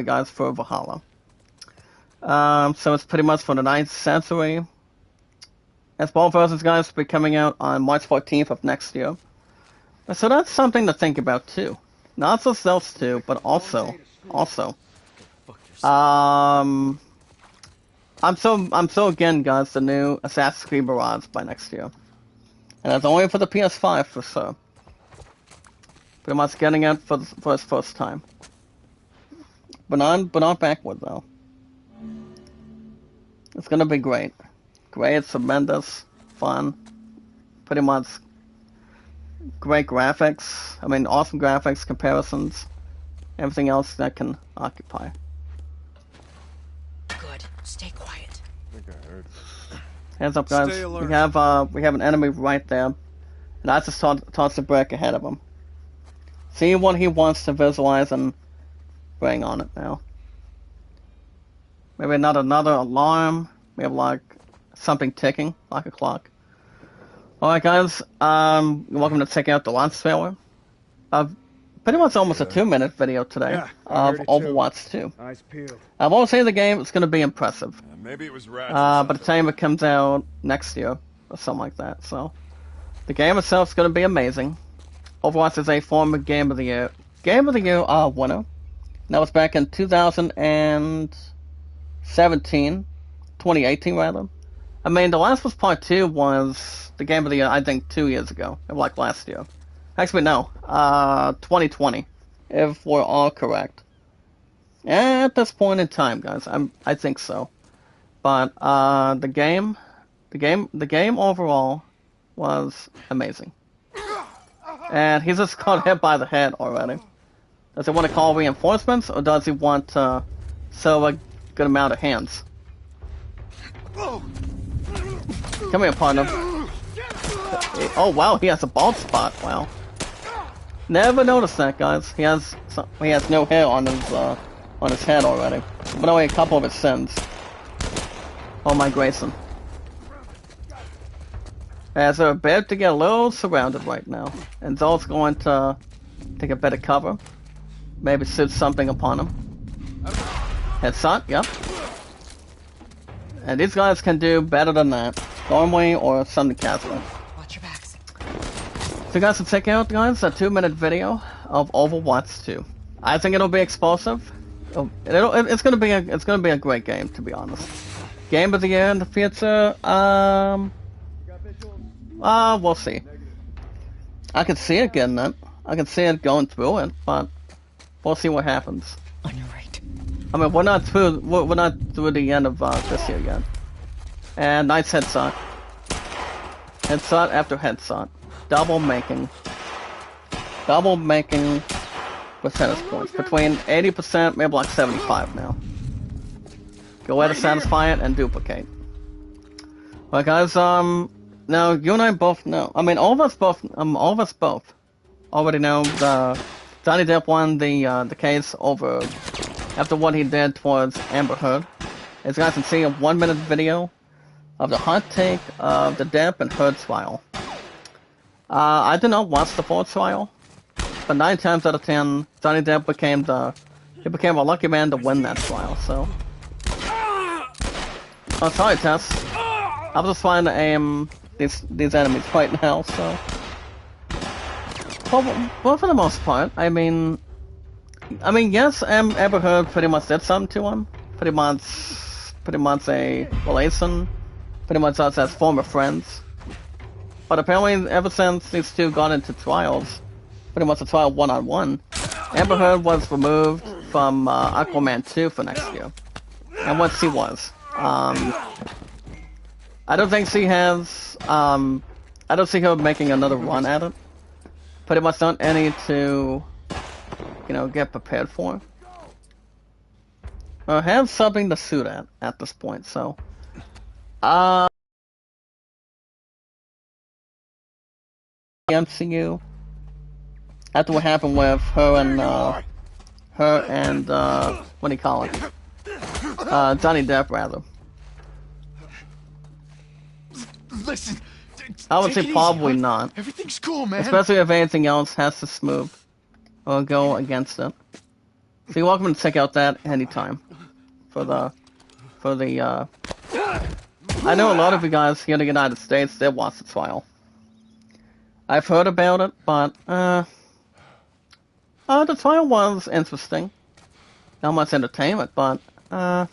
guys, for Valhalla. So it's pretty much for the 9th century. As both versions, guys, will be coming out on March 14th of next year. So that's something to think about too. Not just those two, but also, I'm so again, guys, the new Assassin's Creed Mirage by next year, and that's only for the PS5 for sure. Pretty much getting it for its first time, but not backward though. It's gonna be great, tremendous, fun, pretty much great graphics. I mean, awesome graphics, comparisons, everything else that can occupy. Good. Stay quiet. I think I heard. Hands up, guys. Stay alert. We have an enemy right there, and I just toss the brick ahead of him. See what he wants to visualize and bring on it now. Maybe another alarm. Maybe like something ticking like a clock. Alright, guys. You're welcome to check out the launch trailer. Pretty much almost a 2-minute video today of Overwatch 2. Eyes peeled. I won't say the game. It's going to be impressive. Maybe it was rats. By the time it comes out next year or something like that. So the game itself is going to be amazing. Overwatch is a former Game of the Year winner. That was back in 2018 rather. I mean, The Last of Us Part 2 was the Game of the Year, I think, 2 years ago, like last year. Actually, no, 2020, if we're all correct. At this point in time, guys, I think so. But the game overall was amazing. And he just got hit by the head already. Does he want to call reinforcements, or does he want to sell a good amount of hands? Come here, partner. Oh wow, he has a bald spot. Wow. Never noticed that, guys. He has no hair on his head already, but only a couple of his sins. Oh my Grayson. As they're about to get a little surrounded right now, and Zol's going to take a bit of cover, maybe shoot something upon him. Headshot, yep. And these guys can do better than that, normally or something casual. Watch your backs. So you guys can check out, guys, a 2-minute video of Overwatch 2. I think it'll be explosive. It's gonna be a great game, to be honest. Game of the Year in the future. We'll see. I can see it getting it. I can see it going through it, but we'll see what happens. On your right. I mean, we're not through the end of this year yet. And nice headshot. Headshot after headshot. Double making percentage points. Between 80%, maybe like 75 now. Go ahead and satisfy it and duplicate. Well, guys, now you and I both know. I mean, all of us both already know Johnny Depp won the case over after what he did towards Amber Heard. As you guys can see, a 1-minute video of the hot take of the Depp and Heard trial. I did not watch the full trial, but 9 times out of 10, Johnny Depp became a lucky man to win that trial. So, oh, sorry, Tess. I was just trying to aim these enemies right now. So, well, for the most part, I mean, yes, Amber Heard pretty much did something to him. Pretty much a relation. Pretty much us as former friends. But apparently, ever since these two got into trials, pretty much a trial one-on-one, Amber Heard was removed from Aquaman 2 for next year. and what she was. I don't think she has, I don't see her making another run at it. Pretty much not any to, you know, get prepared for. Or have something to shoot at this point, so. MCU. After what happened with her and, what do you call it? Johnny Depp, rather. Listen, I would take say it easy, probably huh? not. Everything's cool, man. Especially if anything else has to smooth or go against it. So you're welcome to check out that anytime. I know a lot of you guys here in the United States did watch the trial. I've heard about it, but, the trial was interesting. Not much entertainment, but, I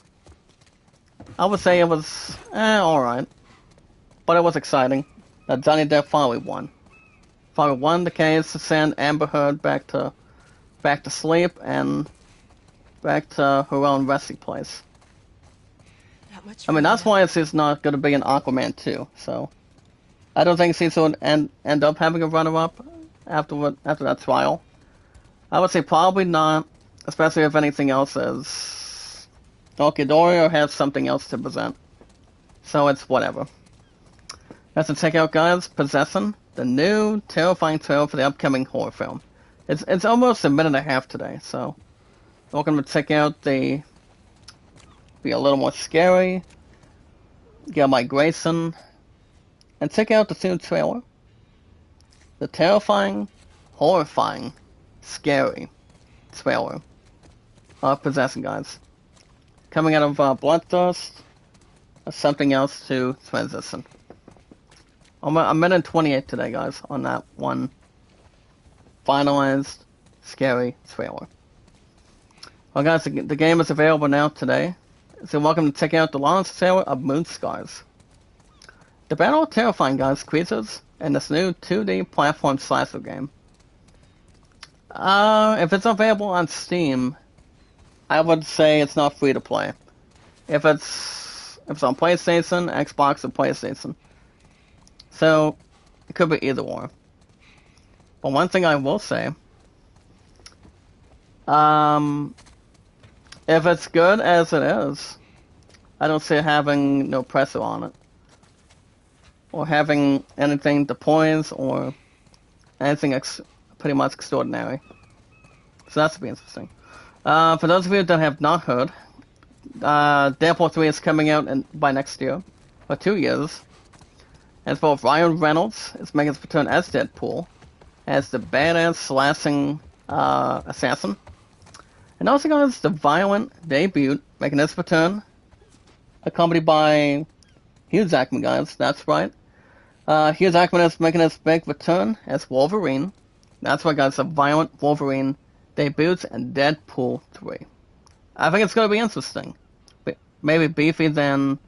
would say it was, alright. But it was exciting that Johnny Depp finally won. Finally won the case to send Amber Heard back to sleep and back to her own resting place. I mean, that's why she's not going to be in Aquaman 2, so I don't think she's going to end up having a runner-up after that trial. I would say probably not, especially if anything else is Okidori or has something else to present. So it's whatever. Let's check out, guys, Possession, the new terrifying trailer for the upcoming horror film. It's almost a minute and a half today, so welcome to check out be a little more scary, get my Grayson, and check out the new trailer. The terrifying, horrifying, scary trailer of Possession, guys. Coming out of Bloodthirst, or something else to transition. I'm a minute and 28 today, guys, on that one finalized, scary trailer. Well, guys, the game is available now today, so welcome to check out the launch trailer of Moonscars. The battle of terrifying, guys, creatures in this new 2D platform slasher game. If it's available on Steam, I would say it's not free to play. If it's on PlayStation, Xbox, or PlayStation. So, it could be either or. But one thing I will say, if it's good as it is, I don't see it having no pressure on it. Or having anything to poise or anything pretty much extraordinary. So that's to be interesting. For those of you that have not heard, Deadpool 3 is coming out by next year, or 2 years. And both Ryan Reynolds is making his return as Deadpool, as the badass slashing assassin. And also got the violent debut making his return, accompanied by Hugh Jackman, guys. That's right. Hugh Jackman is making his big return as Wolverine. That's right, guys. The violent Wolverine debuts in Deadpool 3. I think it's going to be interesting. Maybe beefy than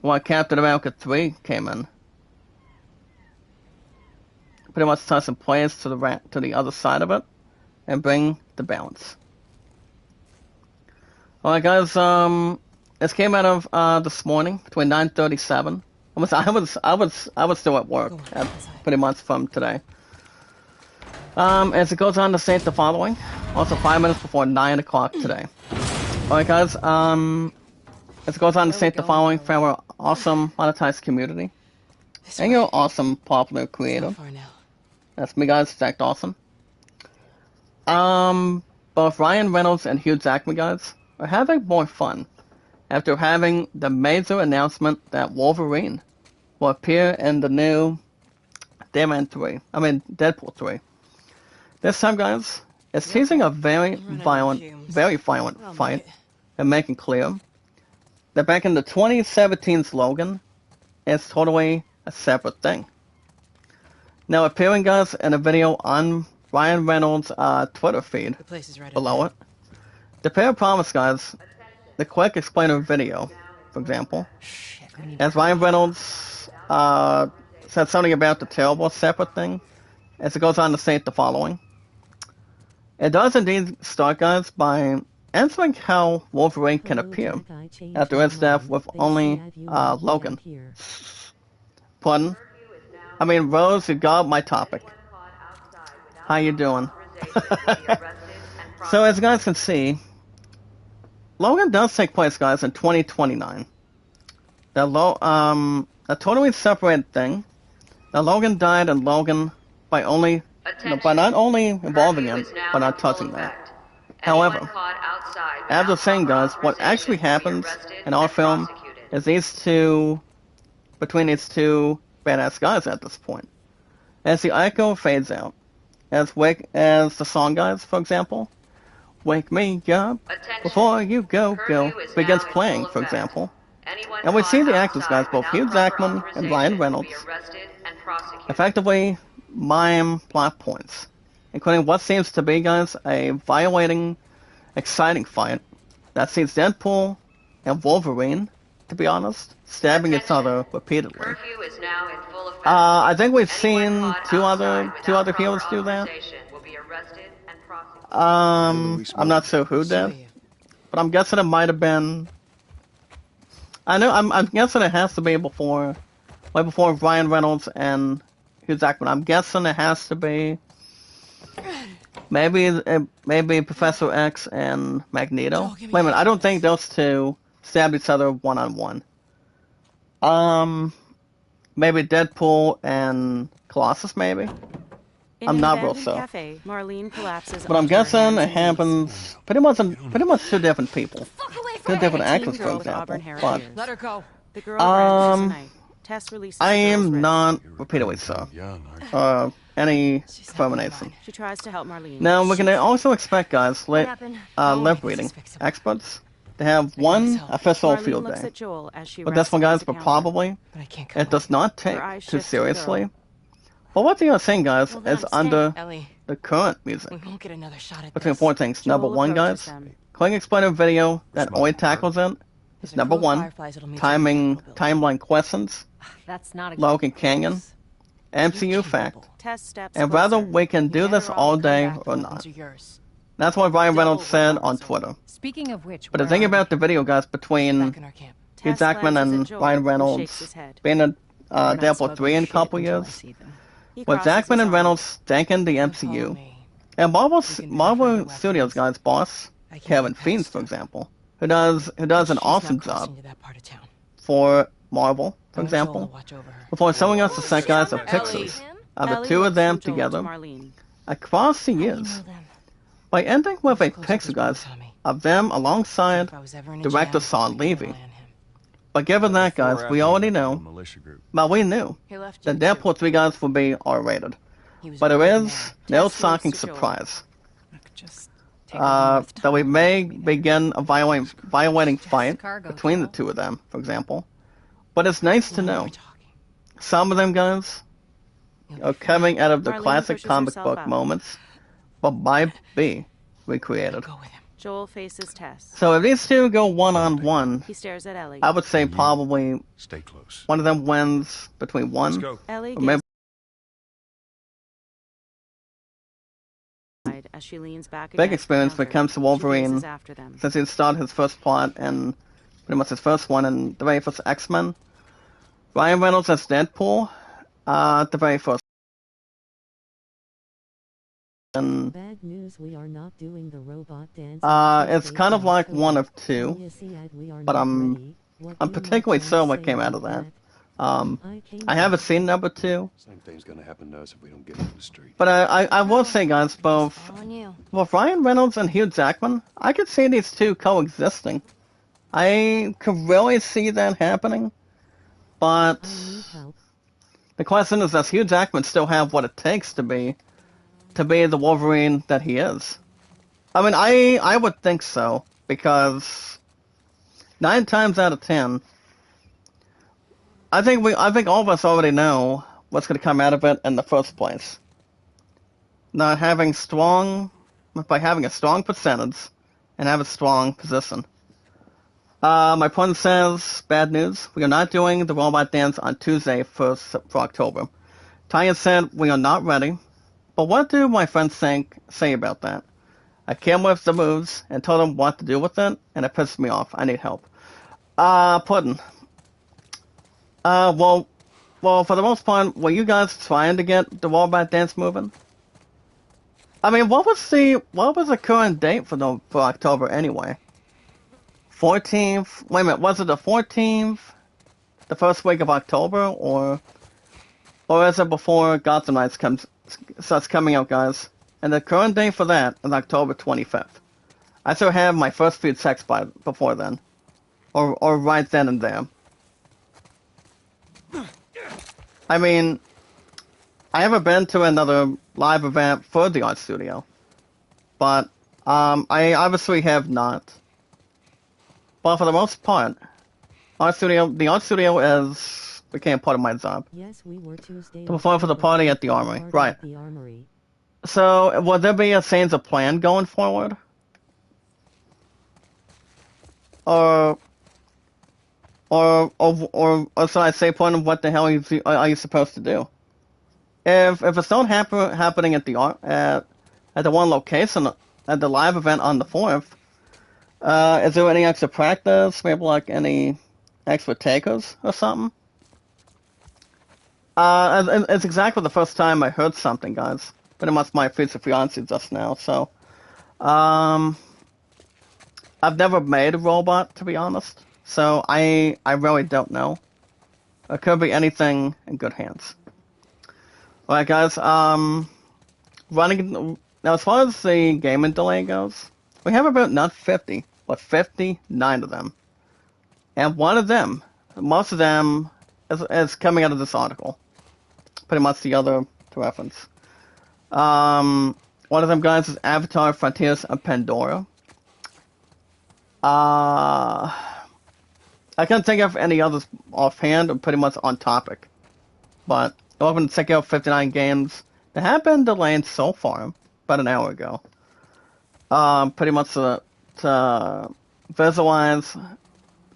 what Captain America 3 came in. Pretty much touch some players to the other side of it and bring the balance. Alright, guys, this came out of this morning between 9:37. I was still at work pretty much from today. As it goes on to state the following, also 5 minutes before 9 o'clock today. Alright, guys, as it goes on to state the following for our awesome monetized community and your awesome popular creator. That's me, guys, Zach Dawson. Both Ryan Reynolds and Hugh Jackman, guys, are having more fun after having the major announcement that Wolverine will appear in the new Deadpool 3. This time, guys, it's teasing a very violent fight and making clear that back in the 2017 slogan, it's totally a separate thing. Now appearing, guys, in a video on Ryan Reynolds' Twitter feed below it, the pair promised, guys, the quick explainer video, for example, as Ryan Reynolds said something about the terrible separate thing, as it goes on to state the following. It does indeed start, guys, by answering how Wolverine can appear after his death with only Logan. Pardon? I mean, Rose, you got my topic. How you doing? So as you guys can see, Logan does take place, guys, in 2029. A totally separated thing. Now Logan died in Logan by not only involving him, but not touching that. However, as I was saying, guys, what actually happens in our film is between these two badass guys at this point. As the echo fades out, as the song, guys, for example, "Wake me up before you go," begins playing, for example. And we see the actors, guys, both Hugh Jackman and Ryan Reynolds, effectively mime plot points, including what seems to be, guys, a exciting fight that sees Deadpool and Wolverine, to be honest, stabbing each other repeatedly. I think we've seen two other heroes do that. I'm not sure who did, but I'm guessing it might have been. I'm guessing it has to be right before Ryan Reynolds and Hugh Jackman. I'm guessing it has to be maybe Professor X and Magneto. Wait a minute, I don't think those two stabbed each other one-on-one. Maybe Deadpool and Colossus, maybe? I'm not real sure. Cafe, Marlene collapses But I'm onto her guessing hands it and happens pretty much two different people. Two different actors, for girl with example. auburn hair But appears. Let her go. The girl brandishes a knife. Tess releases I the girl's am wrist. not repeatedly so. Any discrimination. She tries to help Marlene. Now, we're going to also expect, guys, lip This reading is fixable. experts to have one official Marlene field looks day. at Joel as she But this one, guys, rests against the but counter. probably But I can't come it does not take Her eyes too shift to the girl. seriously. But what they are saying, guys, Well, then is I'm staying. under Ellie, the current music. we won't get another shot at Between this. four things. Joel Number one, approaches guys, them. quick explainer video that only tackles it. There's a Number crew of one, Fireflies that'll meet you in the Capitol building. timeline questions, That's not Logan Canyon, MCU fact, Tess steps and whether closer. we can do Get this her off all and come day back, or the not. weapons are yours. That's what Ryan Reynolds Double said weapons on are- Twitter. Speaking of which, But the thing about the video, guys, between back in our camp. Hugh Tess Jackman glances and at Joel, Ryan who Reynolds shakes his head. being in We're not Deadpool smuggling 3 in a shit couple until I years, see them. He with crosses Jackman his and arms. Reynolds thanking the Follow MCU. me. And We can Marvel verify the Studios, weapons. guys, boss, I can't Kevin get Fiennes, past for her. example, who does an She's awesome not crossing job to that part of town. for Marvel, for I want Joel to example, watch over her. before showing us the set, guys, of Ellie. pictures of the Ellie two of looks them from Joel to together Marlene. across the How do you years, know them? by ending with a Close picture, up guys, with Tommy. of them So alongside if I was ever in a director jam, Sean I could Levy. rely on him. But given that, guys, we already know, well, we knew, He left that you Deadpool too. 3, guys, will be R-rated. He was But a there good is man. no Tess shocking moves to Joel. surprise I could just take a little with that we Tommy may with me now. begin a violating Just fight cargo, between the Joel. two of them, for example. But it's nice to Now know we're talking. some of them, guys, You'll are be coming out of the Marlene classic pushes comic herself book up. moments, but might be fine. recreated. Go with him. Joel faces Tess. So if these two go one-on-one, He stares at Ellie. I would say probably Stay close. one of them wins between Let's one go. Ellie or maybe gives side as she leans back big against the experience when it counter. comes to She Wolverine, gazes after them. since he started his first plot and pretty much his first one in the very first X-Men. Ryan Reynolds as Deadpool, the very first. And Bad news, we are not doing the robot dance. it's kind of like one of two, but I'm particularly sure what came out of that. I haven't seen number two, Same thing's gonna happen to us if we don't get into the street. but I will say, guys, both Ryan Reynolds and Hugh Jackman, I could see these two coexisting. I could really see that happening, but the question is, does Hugh Jackman still have what it takes to be the Wolverine that he is? I mean, I would think so, because 9 times out of 10, I think all of us already know what's going to come out of it in the first place. By having a strong percentage and have a strong position. My opponent says, bad news, we are not doing the robot dance on Tuesday for October. Tanya said, we are not ready. But what do my friends say about that? I came with the moves and told them what to do with it, and it pissed me off. I need help. Puddin'. Well, for the most part, were you guys trying to get the robot dance moving? I mean, what was the current date for October anyway? 14th. Wait a minute, was it the 14th? The first week of October, or is it before Gotham Knights starts coming out, guys? And the current date for that is October 25th. I still have my first few checks before then, or right then and there. I mean, I haven't been to another live event for the art studio, but I obviously have not. But for the most part, the art studio became part of my job. Yes, we were Tuesday. To perform for the party at the armory, right? The armory. So, will there be a change of plan going forward? Or should I say, point of what the hell are you supposed to do? If it's not happening at the one location at the live event on the 4th, is there any extra practice? Maybe like any extra takers or something? It's exactly the first time I heard something, guys. Pretty much my future fiancé just now. So, I've never made a robot, to be honest. So I really don't know. It could be anything in good hands. Alright, guys, running, now as far as the gaming delay goes, we have about not 50, but 59 of them. And one of them, most of them, is coming out of this article. Pretty much the other to reference. One of them, guys, is Avatar Frontiers of Pandora. I can't think of any others offhand, or pretty much on topic. But I'm going to check out 59 games that have been delayed so far, about an hour ago. Pretty much to visualize,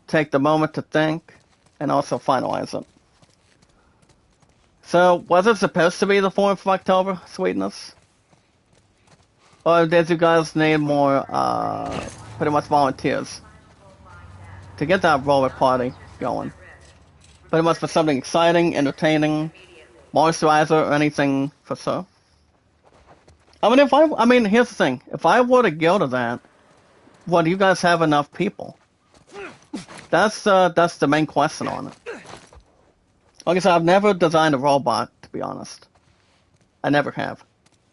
take the moment to think, and also finalize it. So, was it supposed to be the 4th of October, Sweetness? Or did you guys need more, pretty much volunteers to get that robot party going? Pretty much for something exciting, entertaining, moisturizer, or anything for sure. I mean, here's the thing. If I were to go to that, do you guys have enough people? That's the main question on it. Like I said, I've never designed a robot, to be honest. I never have.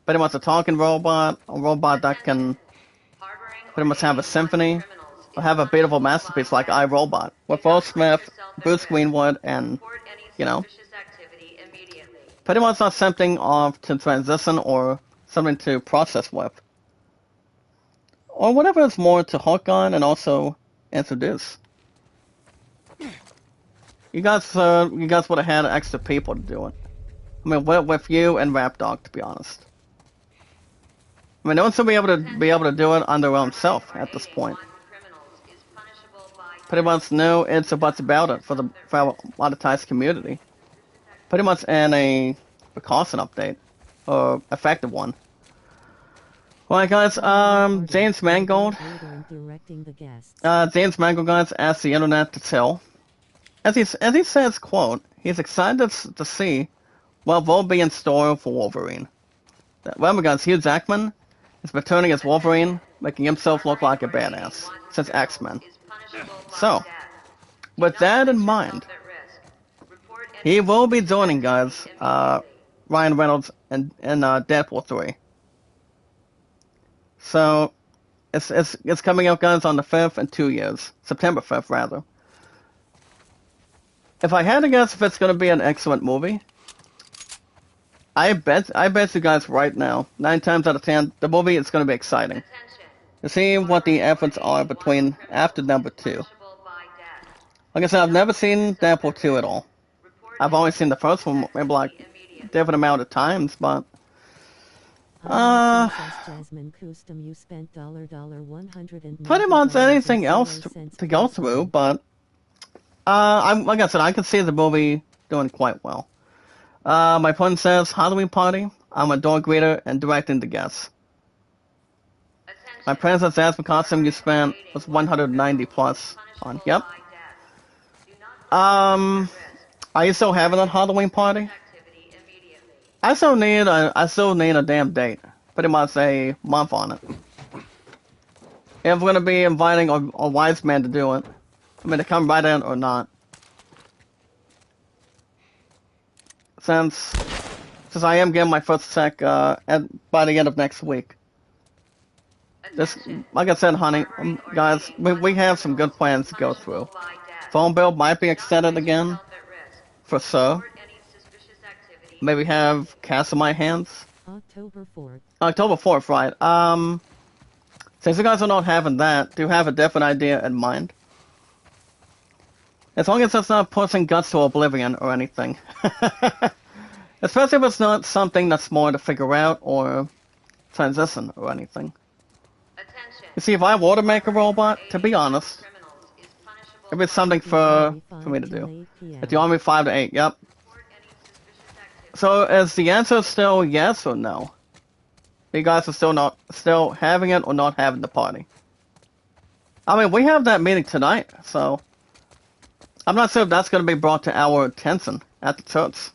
Pretty much a talking robot, a robot that can pretty much have a symphony, or have a beautiful masterpiece like iRobot, with Will Smith, Bruce Greenwood, and, you know, pretty much not something to transition or something to process with. Or whatever is more to hook on and also introduce. You guys would have had extra people to do it. I mean, with you and Rapdog, to be honest. I mean, no one should be able to do it on their own self at this point. Pretty much no ifs or buts about it for a monetized community. Pretty much in a precaution update, or effective one. Alright, guys, James Mangold. James Mangold, guys, asked the internet to tell. As he says, quote, he's excited to see what will be in store for Wolverine. Remember, guys, Hugh Jackman is returning as Wolverine, making himself look like a badass since X-Men. So, with that in mind, he will be joining, guys, Ryan Reynolds in Deadpool 3. So, it's coming out, guys, on the 5th in 2 years. September 5th, rather. If I had to guess if it's going to be an excellent movie, I bet you guys right now, 9 times out of 10, the movie is going to be exciting. To see what the efforts are after number 2. Like I said, I've never seen Deadpool 2 at all. I've only seen the first one, maybe like a different amount of times, but pretty much anything else to go through, but like I said, I can see the movie doing quite well. My friend says, Halloween party, I'm a dog greeter and directing the guests. My Princess Jasmine costume you spent was 190 plus on. Yep. Are you still having a Halloween party? I still need a damn date. Pretty much a month on it. If we're gonna be inviting a wise man to do it, I mean to come right in or not. Since I am getting my first check by the end of next week. This, like I said, honey, guys, we have some good plans to go through. Phone bill might be extended again, for sure. Maybe have cash in my hands. October 4th. October 4th, right. Since you guys are not having that, do you have a different idea in mind? As long as it's not pushing guts to oblivion or anything. Especially if it's not something that's more to figure out or transition or anything. You see, if I were to make a robot, to be honest, if it's something for me to do. It's the Army 5 to 8, yep. So is the answer still yes or no? You guys are still having it or not having the party? I mean, we have that meeting tonight, so I'm not sure if that's going to be brought to our attention at the church.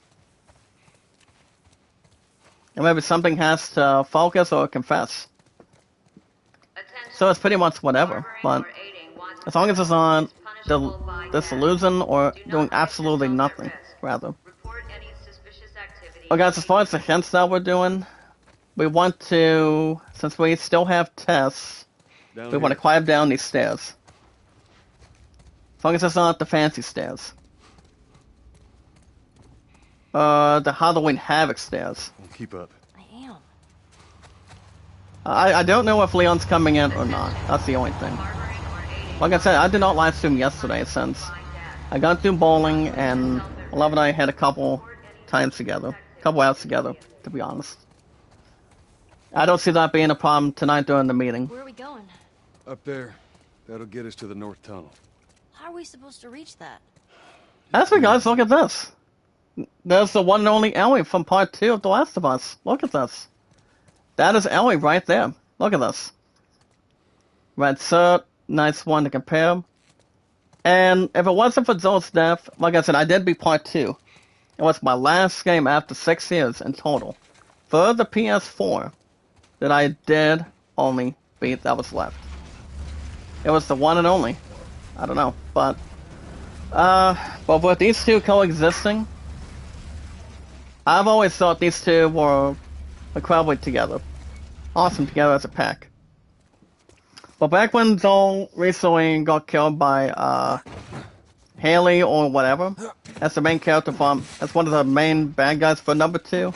And maybe something has to focus or confess. So it's pretty much whatever, but as long as it's on disillusion or doing absolutely nothing, rather. Oh guys, as far as the hints that we're doing, we want to, since we still have tests, we want to climb down these stairs. As long as it's not the fancy stairs. The Halloween Havoc stairs. Keep up. I am. I don't know if Leon's coming in or not. That's the only thing. Like I said, I did not live stream yesterday since I got through bowling and Love and I had a couple times together. A couple hours together, to be honest. I don't see that being a problem tonight during the meeting. Where are we going? Up there. That'll get us to the north tunnel. How are we supposed to reach that? Actually, guys, look at this. There's the one and only Ellie from part 2 of The Last of Us. Look at this. That is Ellie right there. Look at this. Red shirt, nice one to compare. And if it wasn't for Joel's death, like I said, I did beat part 2. It was my last game after 6 years in total. For the PS4, that I did only beat that was left. It was the one and only. I don't know, but with these two coexisting, I've always thought these two were incredibly together. Awesome together as a pack. But back when Joel recently got killed by Haley or whatever, as the main character as one of the main bad guys for number 2,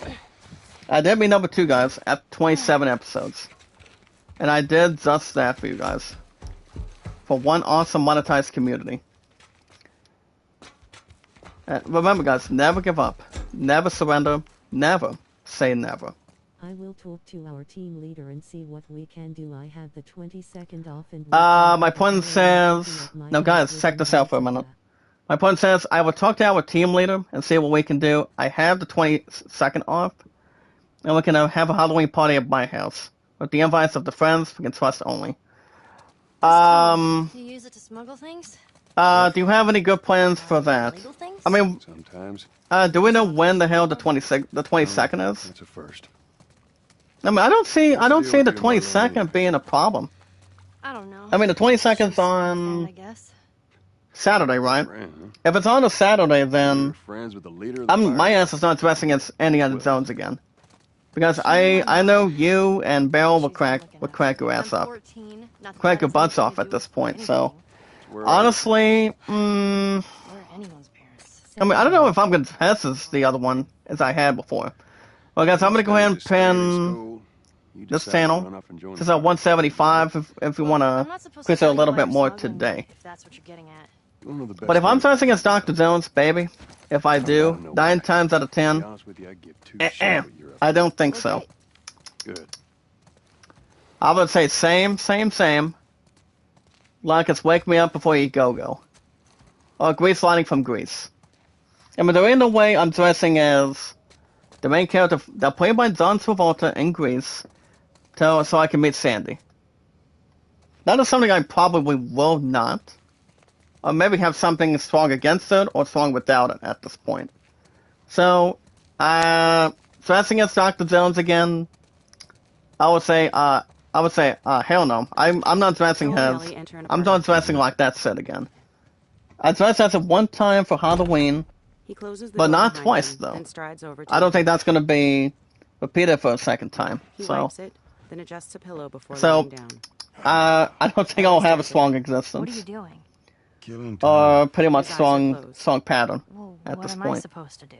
I did be number 2 guys at 27 episodes. And I did just that for you guys. For one awesome monetized community. Remember guys, never give up. Never surrender. Never say never. I will talk to our team leader and see what we can do. I have the 22nd off and... my point says... No guys, check this out for a minute. My point says, I will talk to our team leader and see what we can do. I have the 22nd off. And we can have a Halloween party at my house. With the invites of the friends we can trust only. Do you use it to smuggle things? Do you have any good plans for that? Legal things? I mean, Sometimes. do we know when the hell the 22nd is? That's a first. I mean, I don't see the 22nd being a problem. I don't know. I mean, the 22nd's on I guess. Saturday, right? Friend, huh? If it's on a Saturday, then You're friends with the leader of the my fire. ass is not dressing as any other zones again. Because I know you and Beryl will crack your ass I'm up. 14, not that Crack your has butts anything off to at do this with point, so... Where are Honestly, We're anyone's parents. I mean, I don't know if I'm going to test as the other one as I had before. Well, guys, I'm going to go ahead and pin this channel. This is at 175 if you want I'm to not supposed push it tell a you little what bit I'm more smuggling, today. If that's what you're getting at. But if I'm testing as Dr. Jones, baby, if I do, 9 times out of 10, I don't think so. Good. I would say same. Like it's wake me up before you go. Or Grease Lighting from Greece. I mean, there ain't no way I'm dressing as the main character that played by John Travolta in Greece so I can meet Sandy. that is something I probably will not. Or maybe have something strong against it or strong without it at this point. So, dressing as Dr. Jones again, I would say, hell no. I'm not dressing Joel and as, Ellie enter an I'm not apartment. dressing like that Sid again. I dressed as it one time for Halloween, He closes the but door not behind twice him, though. then strides over to I don't it. think that's gonna be repeated for a second time. He So, wipes it, then adjusts a pillow before lying down. I don't think I'll have a strong existence. What are you doing? Killing time. Pretty much His eyes are closed. strong pattern Well, at what this am I point. supposed to do?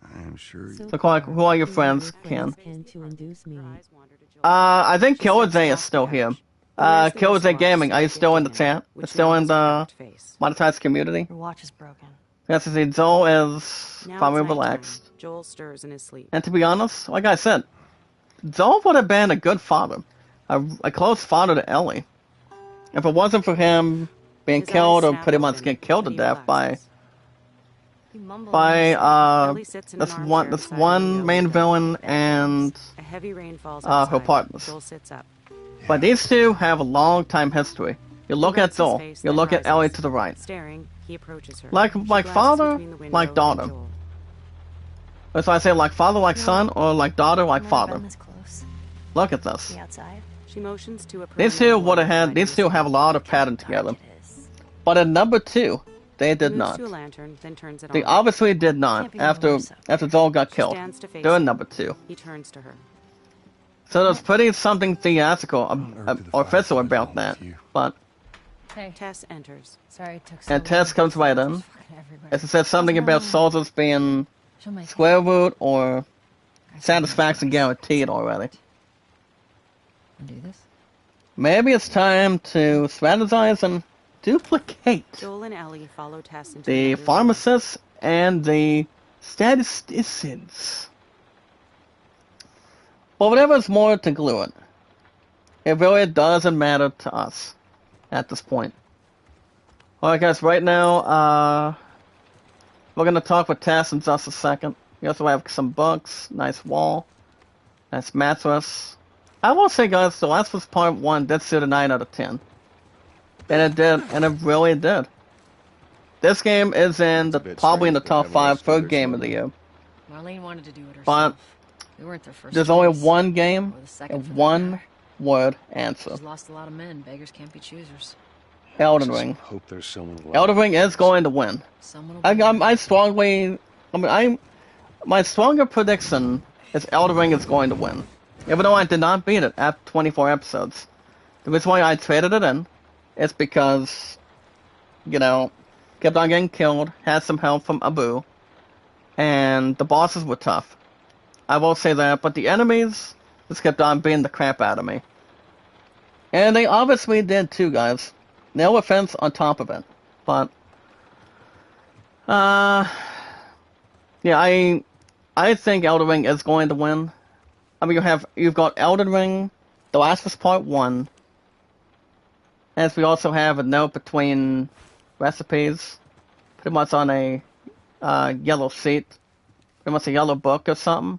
I am sure you... So, Clark, who are your who friends, can Ken? to induce me? Her eyes wander to Joel. I think She steps Killajay is off still the here. couch. He wears the Killajay wristwatch Gaming, are you so still in the 15, chat? which Still now in has a the cracked face. monetized community? Your watch is broken. Yes, I see Joel is Now probably it's nighttime. relaxed. Joel stirs in his sleep. And to be honest, like I said, Joel would have been a good father. A close father to Ellie. If it wasn't for him being His eyes killed or snap pretty much open, get killed to but he death by relaxes. You mumble by Ellie sits in an this armchair this beside one the main window. villain and A heavy rain falls her outside. partners. Joel sits up. But these two have a long time history. You look He at rubs his Joel, face, you then look at Ellie rises. to the right. Staring, he approaches her. Like She glances father, between the window like and daughter. Joel. So I say like father, like son, or like daughter, like Never father. been this close. Look at this. The outside. She motions to a These perennial two would have wall had. beside These his two have a bed. lot of pattern Dark together. it is. But at number 2, they He did moves not. to a lantern, then turns it They on. obviously did not Can't be after worse up after Joel got She killed. stands to face They're in him. number 2. He turns to her. So there's pretty something theatrical On Earth did the or official Fireflies about want that. with you? But Hey, Tess enters. sorry it took so and Tess comes right in. Fucking everybody. As it says something about soldiers being She'll make square root or I said satisfaction no. guaranteed already. Do this? Maybe it's time to strategize and duplicate Joel and Ellie follow Tess into the another room. pharmacists and the statisticians. But whatever's more to glue it really doesn't matter to us at this point. Alright guys, right now, we're gonna talk with Tess in just a second. We also have some books, nice wall, nice mattress. I will say guys, The Last of Us Part 1 did suit a 9 out of 10. And it did, and it really did. This game is in the bit probably in the strange top to have all 5 for standards game low. of the year. Marlene wanted to do it herself. But We weren't their first there's choice. only one game Or the second and for that one matter. word answer. She's lost a lot of men. Beggars can't be choosers. Elden Just Ring. hope there's someone alive. Elden Ring is going to win. Someone will My stronger prediction is Elden Ring is going to win. Even though I did not beat it after 24 episodes. The reason why I traded it in is because, kept on getting killed, had some help from Abu, and the bosses were tough. I will say that, but the enemies just kept on beating the crap out of me. And they obviously did too, guys. No offense on top of it. But, yeah, I think Elden Ring is going to win. I mean, you've got Elden Ring, The Last of Us Part 1, as we also have a note between recipes, pretty much on a yellow sheet, pretty much a yellow book or something.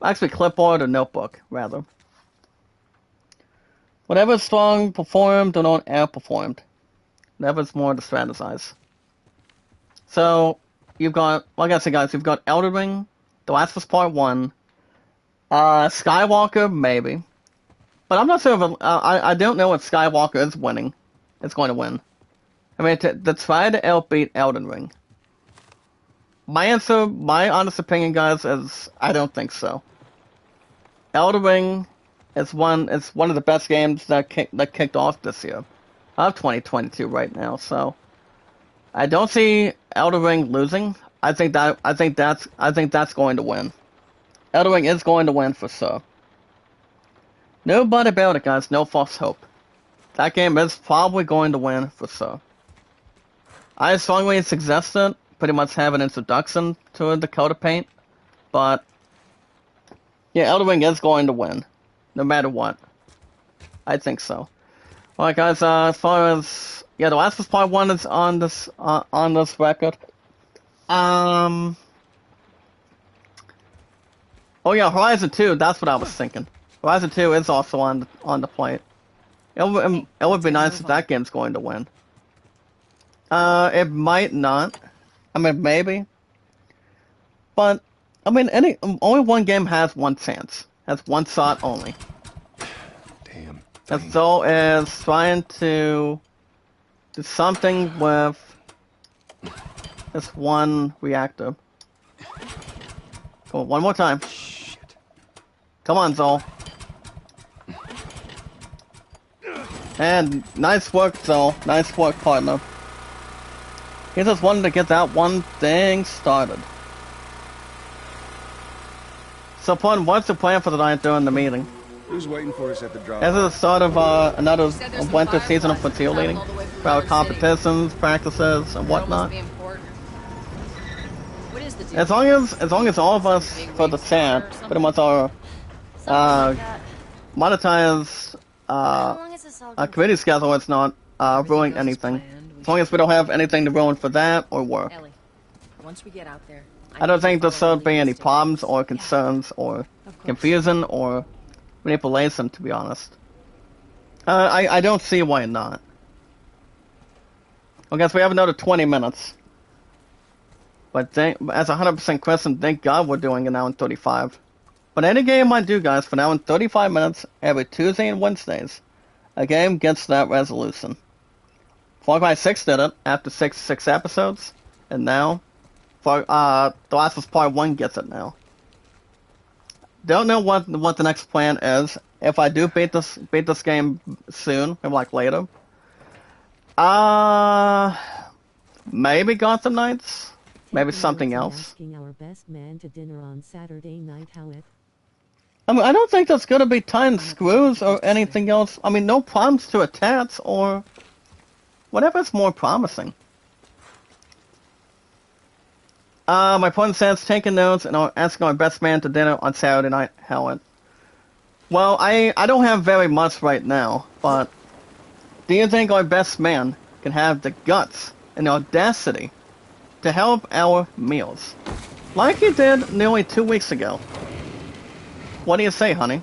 Actually, clipboard or notebook, rather. Whatever's strong performed or not outperformed. Whatever's more to strategize. So, you've got, like I said guys, you've got Elden Ring, The Last of Us Part 1, Skywalker, maybe. But I'm not sure if I don't know if Skywalker is winning. It's going to win. I mean, to try to outbeat Elden Ring. My answer, my honest opinion, guys, is I don't think so. Elden Ring is one of the best games that kicked off this year, of 2022 right now. So I don't see Elden Ring losing. I think that's going to win. Elden Ring is going to win for sure. No doubt about it, guys. No false hope. That game is probably going to win for sure. I strongly suggest it. Pretty much have an introduction to Dakota Paint, but yeah, Elden Ring is going to win, no matter what. I think so. Alright, guys. As far as The Last of Us Part 1 is on this record. Oh yeah, Horizon 2, that's what I was thinking. Horizon 2 is also on the plate. It would be nice if that game's going to win. It might not. I mean, maybe. But, I mean, only one game has one chance. Has one shot only. Damn. And Zoe is trying to do something with this one reactor. Come on, one more time. Shit. Come on, Zoe. And nice work, Zoe. Nice work, partner. He just wanted to get that one thing started. So, Pun, what's the plan for tonight during the meeting? Who's waiting for us at the drop? Is it the start of another winter season of fatigue leading? For our competitions, practices, and whatnot? As long as all of us for the chat pretty much are monetized committee schedule, it's not ruining anything. As long as we don't have anything to ruin for that or work. Once we get out there, I don't think there should be any problems or concerns or confusion or manipulation, to be honest. I don't see why not. I guess we have another 20 minutes. But as a 100% question, thank God we're doing it now in 35. But any game I do, guys, for now in 35 minutes, every Tuesday and Wednesdays, a game gets that resolution. Far Cry 6 did it after six episodes, and now The Last of Us Part 1 gets it now. Don't know what the next plan is. If I do beat this game soon, maybe like later. Maybe Gotham Knights? Maybe something else. Asking our best man to dinner on Saturday night, how it... I mean, I don't think there's gonna be tying screws or anything else. I mean, no problems to attach or whatever's more promising. My point says taking notes and asking our best man to dinner on Saturday night, Howard. Well, I don't have very much right now, but do you think our best man can have the guts and the audacity to help our meals, like he did nearly 2 weeks ago? What do you say, honey?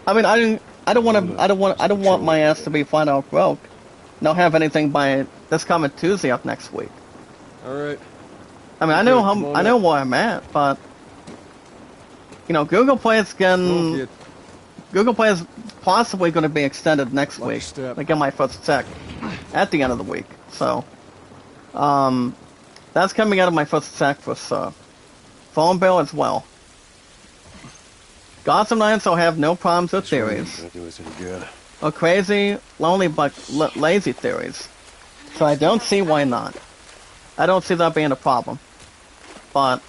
I mean, I don't want my ass to be flat out broke. Not have anything by this coming Tuesday up next week. All right. I mean, I know where I'm at, but you know, Google Play is possibly going to be extended next week. I get my first check at the end of the week, so that's coming out of my first check for phone bill as well. Gotham Knights will have no problems with theories. Or crazy, lonely, but lazy theories. So I don't see why not. I don't see that being a problem. But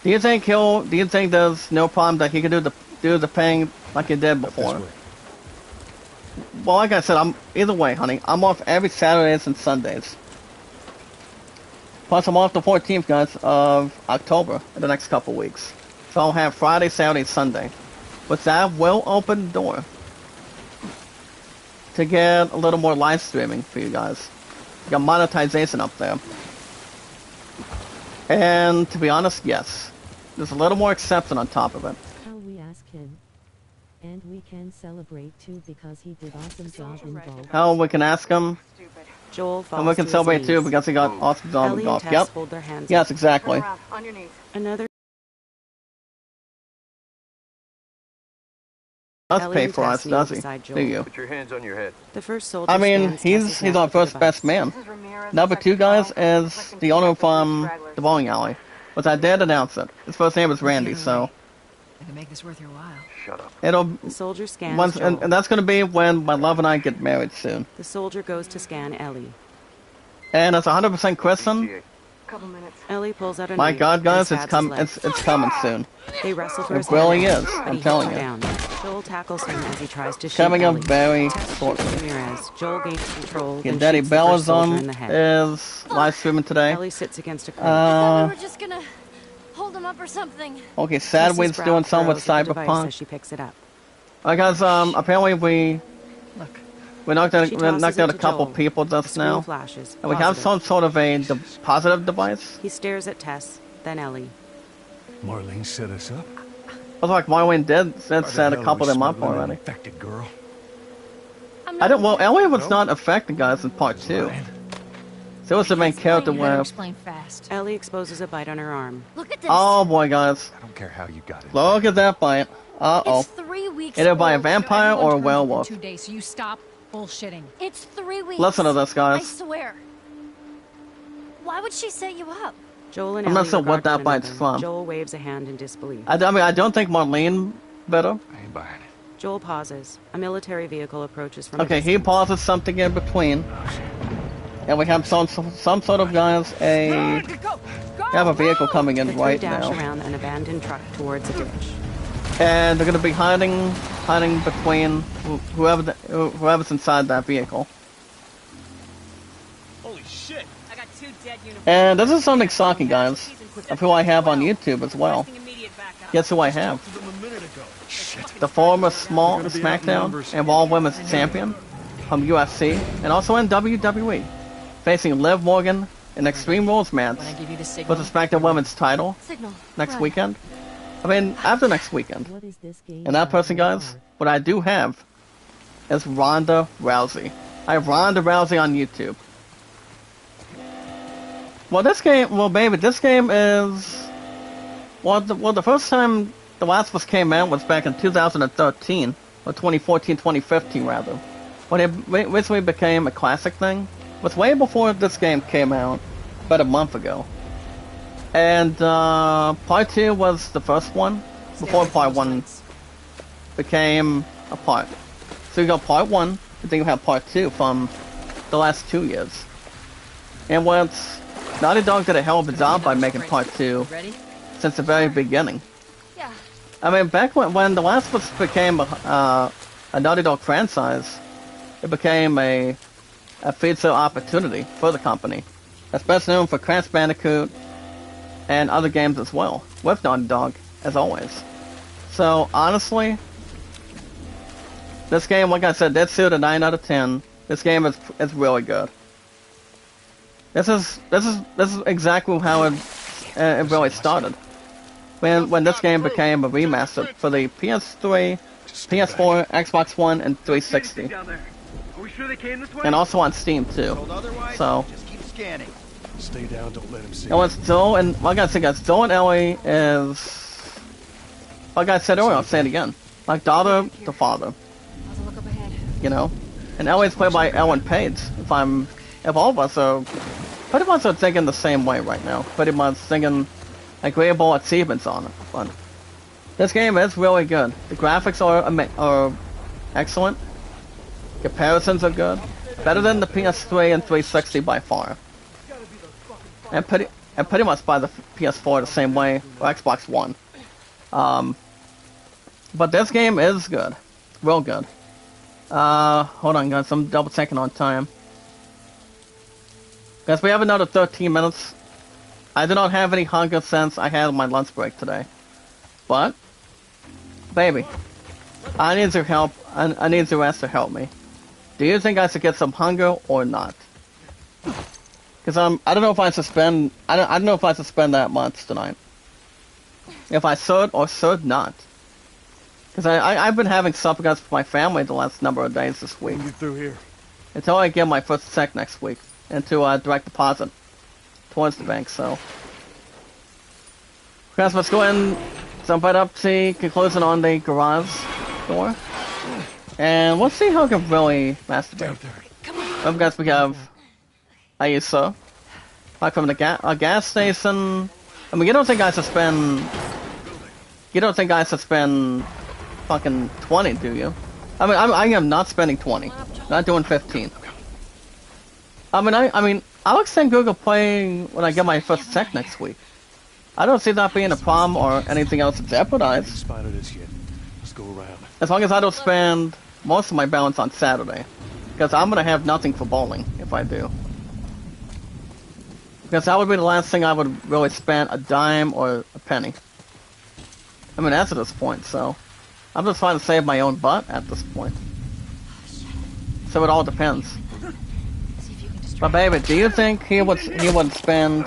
do you think there's no problem that he can do the paying like he did before? Well, like I said, either way, honey. I'm off every Saturdays and Sundays. Plus, I'm off the 14th, guys, of October in the next couple weeks. So I'll have Friday, Saturday, Sunday. But that will open the door to get a little more live streaming for you guys. You got monetization up there. And to be honest, yes. There's a little more acceptance on top of it. How we ask him. And we can celebrate too because he did awesome job in golf. How we can ask him. Joel falls And we can to celebrate his too knees. because he got awesome job in Ellie and golf. Tess Yep. hold their hands Yes, up. exactly. on your knees. Another Does Ellie pay and for Tess us, kneel does he? beside Do Joel. you? Put your hands on your head. The first soldier I mean, scans he's Tess's neck our with the first best device. man. Number 2, guys, is the owner from the bowling alley. But I did announce it. His first name is Randy, so I can make this worth your while. Shut up. it'll The soldier scans once, Joel. and that's gonna be when my love and I get married soon. The soldier goes to scan Ellie. And it's 100% Kristen. Couple minutes. Ellie pulls out a My knife God, and guys, it's stabs his leg. it's coming soon. They wrestle for It his really hand, is, but I'm he telling hits you. her down. Joel tackles him as he tries to shoot Coming up Ellie. very Tess shortly. shoots Ramirez. Joel gains control. Yeah, then Daddy shoots the Bell first is soldier on in the head. is live streaming today. Ellie sits against a crate. I thought we Uh, were just gonna hold him up or something. okay, Tess's Sadway's brow doing some with furrows at the device Cyberpunk. as she picks it up. Alright, guys, apparently we knocked out, She we tosses knocked it out a to couple Joel. people The just screen now. flashes. And we have Positive. some sort of a positive device. He stares at Tess, then Ellie. Marlene set us up. Looks like Marlene did set a Why the couple of hell them are we up smuggling an already. infected girl. I don't. Well, Ellie was not affected, guys, in part 2. So it was the main character where. Explain fast. Ellie exposes a bite on her arm. Look at this. Oh boy, guys! I don't care how you got it. Look at that bite. Uh-oh. It's 3 weeks Either by a old. vampire or a werewolf. 2 days, so you stop bullshitting. It's 3 weeks. Listen to this, I guys. swear. Why would she set you up? Joel and I'm not Ellie sure what regard that one bite's another. from. Joel waves a hand in disbelief. I mean, I don't think Marlene better. I ain't buying it. Joel pauses. A military vehicle approaches from a Okay, he distance. pauses something in between. And we have some sort of, guys, we have a vehicle coming The in three right dash now. around an abandoned truck towards a ditch. And they're gonna be hiding between whoever's inside that vehicle. Holy shit! I got 2 dead uniforms. And this is something shocking, guys, of who I have on YouTube as well. Guess who I have? Them a minute ago. The former SmackDown and Raw Women's Champion from UFC, and also in WWE, facing Liv Morgan in Extreme Rules match When I give you the for signal, the SmackDown Women's title Signal. next Run. weekend. I mean, after next weekend. What is this game? And that person, guys, what I do have is Ronda Rousey. I have Ronda Rousey on YouTube. Well, this game is... Well, the first time The Last of Us came out was back in 2013, or 2014, 2015 rather. When it recently became a classic thing. It was way before this game came out, about a month ago. And part 2 was the first one, before part 1 became a part. So you got part 1, and then you have part 2 from the last 2 years. And what's Naughty Dog did a hell of a job by making part 2 ready? since the very beginning. Yeah. I mean, back when The Last of Us became a Naughty Dog franchise, it became a feature opportunity for the company. That's best known for Crash Bandicoot and other games as well, with Naughty Dog, as always. So, honestly, this game, like I said, that's still a 9 out of 10. This game is really good. This is exactly how it really started. When this game became a remaster for the PS3, PS4, Xbox One, and 360. And also on Steam too. So, Just keep scanning. Stay down, don't let him see. and what's Joel and like I said, guys, Joel and Ellie is, like I said earlier, I'll say it again, like daughter to father. How's it look up ahead? You know, and Ellie's played by Ellen Page. If all of us are pretty much are thinking the same way right now, pretty much thinking agreeable achievements on it. But this game is really good. The graphics are excellent. Comparisons are good, better than the PS3 and 360 by far, and pretty much by the PS4 the same way, or Xbox One. But this game is good, real good. Hold on, guys, I'm double checking on time. Guys, we have another 13 minutes. I do not have any hunger since I had my lunch break today, but baby, I need your help. I need your ass to help me. Do you think I should get some hunger or not? Because I don't know if I should spend. I don't know if I should spend that much tonight. If I should or should not. Because I've been having supper guys with my family the last number of days this week. Get through here. Until I get my first check next week into direct deposit towards the bank. So, guys, let's go ahead and jump right up to conclusion on the garage door. And let's see how I can really masturbate. Up, guys, we have Aisa. Back from the gas station. I mean, you don't think I should spend fucking 20, do you? I mean, I am not spending 20. Not doing 15. I mean, I'll extend Google Play when I get my first check next week. I don't see that being a problem or anything else to jeopardize. Spotted us yet. Let's go around. As long as I don't spend most of my balance on Saturday. Because I'm going to have nothing for bowling if I do. Because that would be the last thing I would really spend a dime or a penny. I mean, that's at this point, so I'm just trying to save my own butt at this point. So it all depends. But baby, do you think he would spend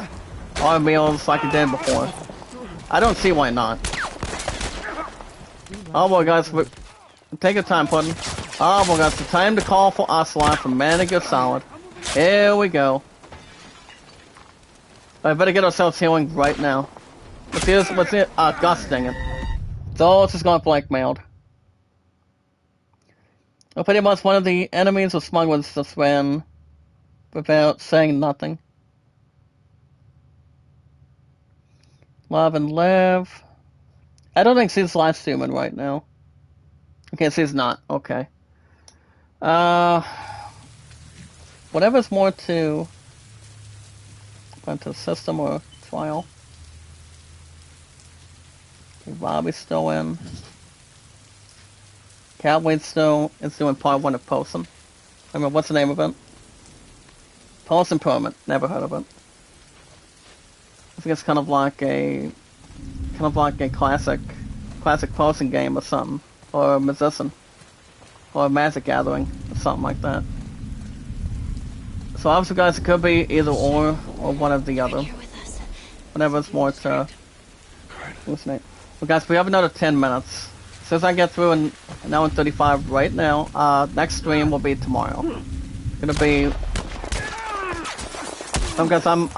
our meals like he did before? I don't see why not. Oh boy, guys, take your time, Puddin'. Oh, we got the time to call for Ocelot from Maniga Solid. Here we go. I better get ourselves healing right now. What's it? Gus, dang it. So it's just got blackmailed. Well, pretty much one of the enemies of smugglers just ran without saying nothing. Love and live. I don't think she's live streaming right now. Okay, she's not. Okay. Whatever's more to system or trial. Okay, Bobby's still in. Cowboy still is doing part 1 of Posum. I mean, what's the name of it? Posum Permit. Never heard of it. I think it's kind of like a classic Posum game or something, or a musician, or a Magic Gathering, or something like that. So obviously, guys, it could be either or one of the other. Whatever's more to hallucinate. Well, guys, we have another 10 minutes. Since I get through an hour and 35 right now, next stream will be tomorrow. Gonna be. Guys, I'm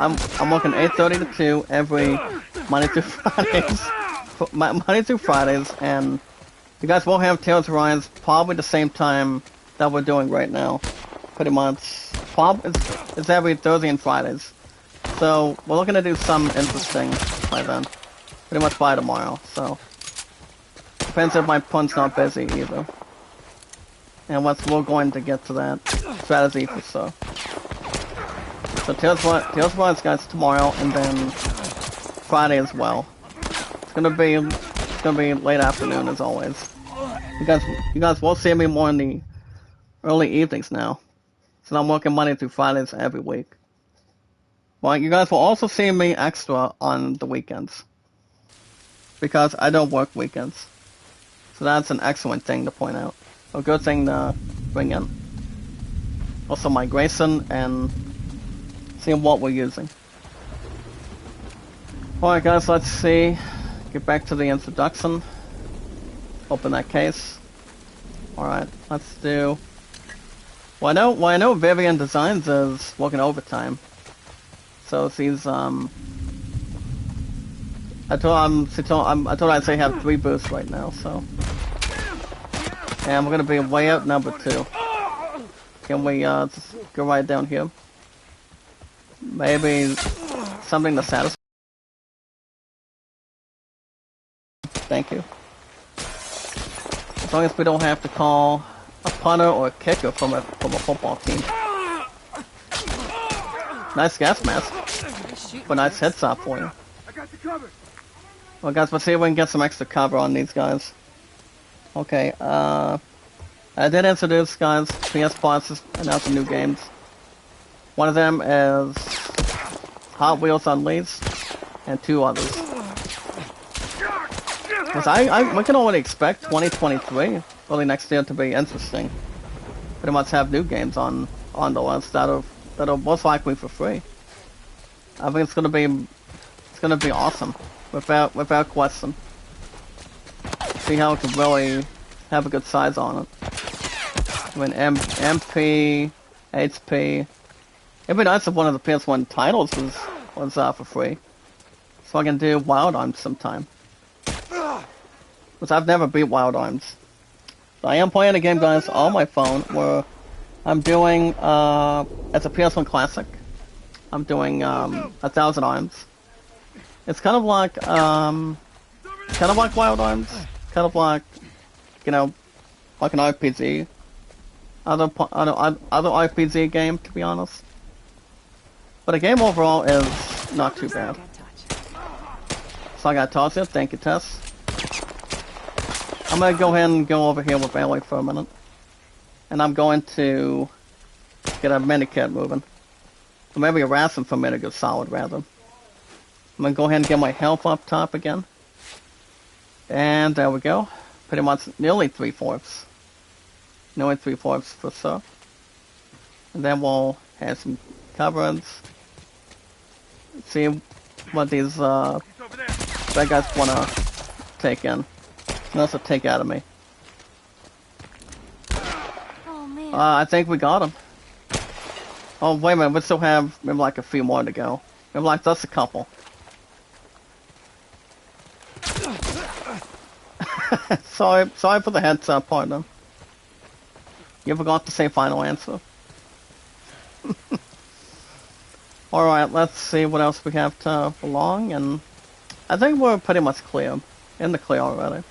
working 8:30 to 2 every Monday through Fridays. Monday through Fridays, and you guys will have Tales of Rise probably the same time that we're doing right now. Pretty much. It's every Thursday and Fridays. So we're looking to do something interesting by then. Pretty much by tomorrow, so. Depends if my pun's not busy either. And we're going to get to that strategy for sure. So Tales of Rise, guys, tomorrow, and then Friday as well. It's gonna be late afternoon as always. You guys will see me more in the early evenings now. So I'm working Monday through Fridays every week. Well, you guys will also see me extra on the weekends. Because I don't work weekends. So that's an excellent thing to point out. A good thing to bring in. Also migration and seeing what we're using. Alright guys, let's see. Get back to the introduction. Open that case. Alright, let's do... Well, I know Vivian Designs is working overtime. So she's, I told her I'd say have 3 boosts right now, so. And we're gonna be way out number 2. Can we, just go right down here? Maybe something to satisfy. Thank you. As long as we don't have to call a punter or a kicker from a football team. Nice gas mask. But nice headshot for you. I got the cover. Well guys, let's see if we can get some extra cover on these guys. Okay, I did introduce guys, PS Plus is announcing new games. One of them is Hot Wheels Unleashed, and 2 others. Because we can already expect 2023, early next year, to be interesting. Pretty much have new games on the list that'll most likely for free. I think it's gonna be awesome, without question. See how it can really have a good size on it. I mean, MP, HP. It'd be nice if one of the PS1 titles was for free, so I can do Wild Arms sometime. Because I've never beat Wild Arms. So I am playing a game, guys, on my phone where I'm doing, it's a PS1 classic. I'm doing, 1,000 Arms. It's kind of like Wild Arms. Kind of like, you know, like an RPG. Other RPG game, to be honest. But the game overall is not too bad. So I got toss it. Thank you, Tess. I'm gonna go ahead and go over here with Ellie for a minute. And I'm going to get a minikit moving. Or maybe a Rasm for Metal Gear Solid, rather. I'm gonna go ahead and get my health up top again. And there we go. Pretty much nearly 3/4. Nearly 3/4 for sure. And then we'll have some coverage. See what these bad guys wanna take in. And also take out of me. I think we got him. Oh, wait a minute. We still have maybe like a few more to go. Maybe like just a couple. Sorry for the heads up, partner. You forgot to say final answer. Alright, let's see what else we have to belong, and I think we're pretty much clear. In the clear already.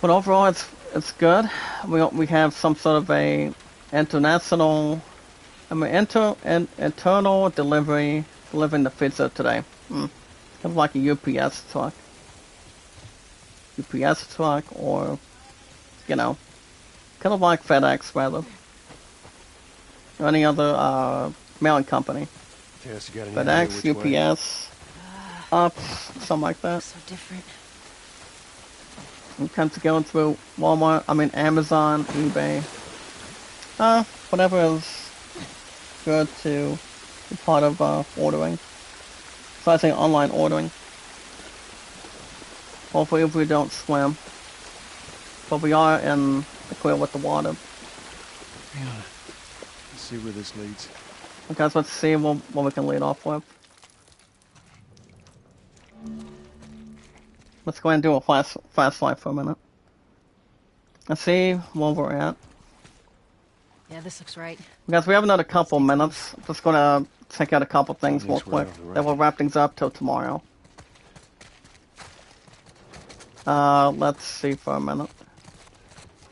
But overall, it's good. We have some sort of a internal delivery, delivering the pizza today. Kind of like a UPS truck. UPS truck, or, you know, kind of like FedEx, rather. Or any other, mailing company. Tess, you got any FedEx, idea which way? UPS, something like that. So different. We come to going through Walmart, Amazon, eBay. Whatever is good to be part of, ordering. So I say online ordering. Hopefully if we don't swim. But we are in the clear with the water. Yeah. Let's see where this leads. Okay, so let's see what we can lead off with. Let's go ahead and do a fast flight for a minute. Let's see where we're at. Yeah, this looks right. Guys, we have another couple minutes. Just gonna check out a couple things real Yes, we're quick. on the right. Then we'll wrap things up till tomorrow. Let's see for a minute.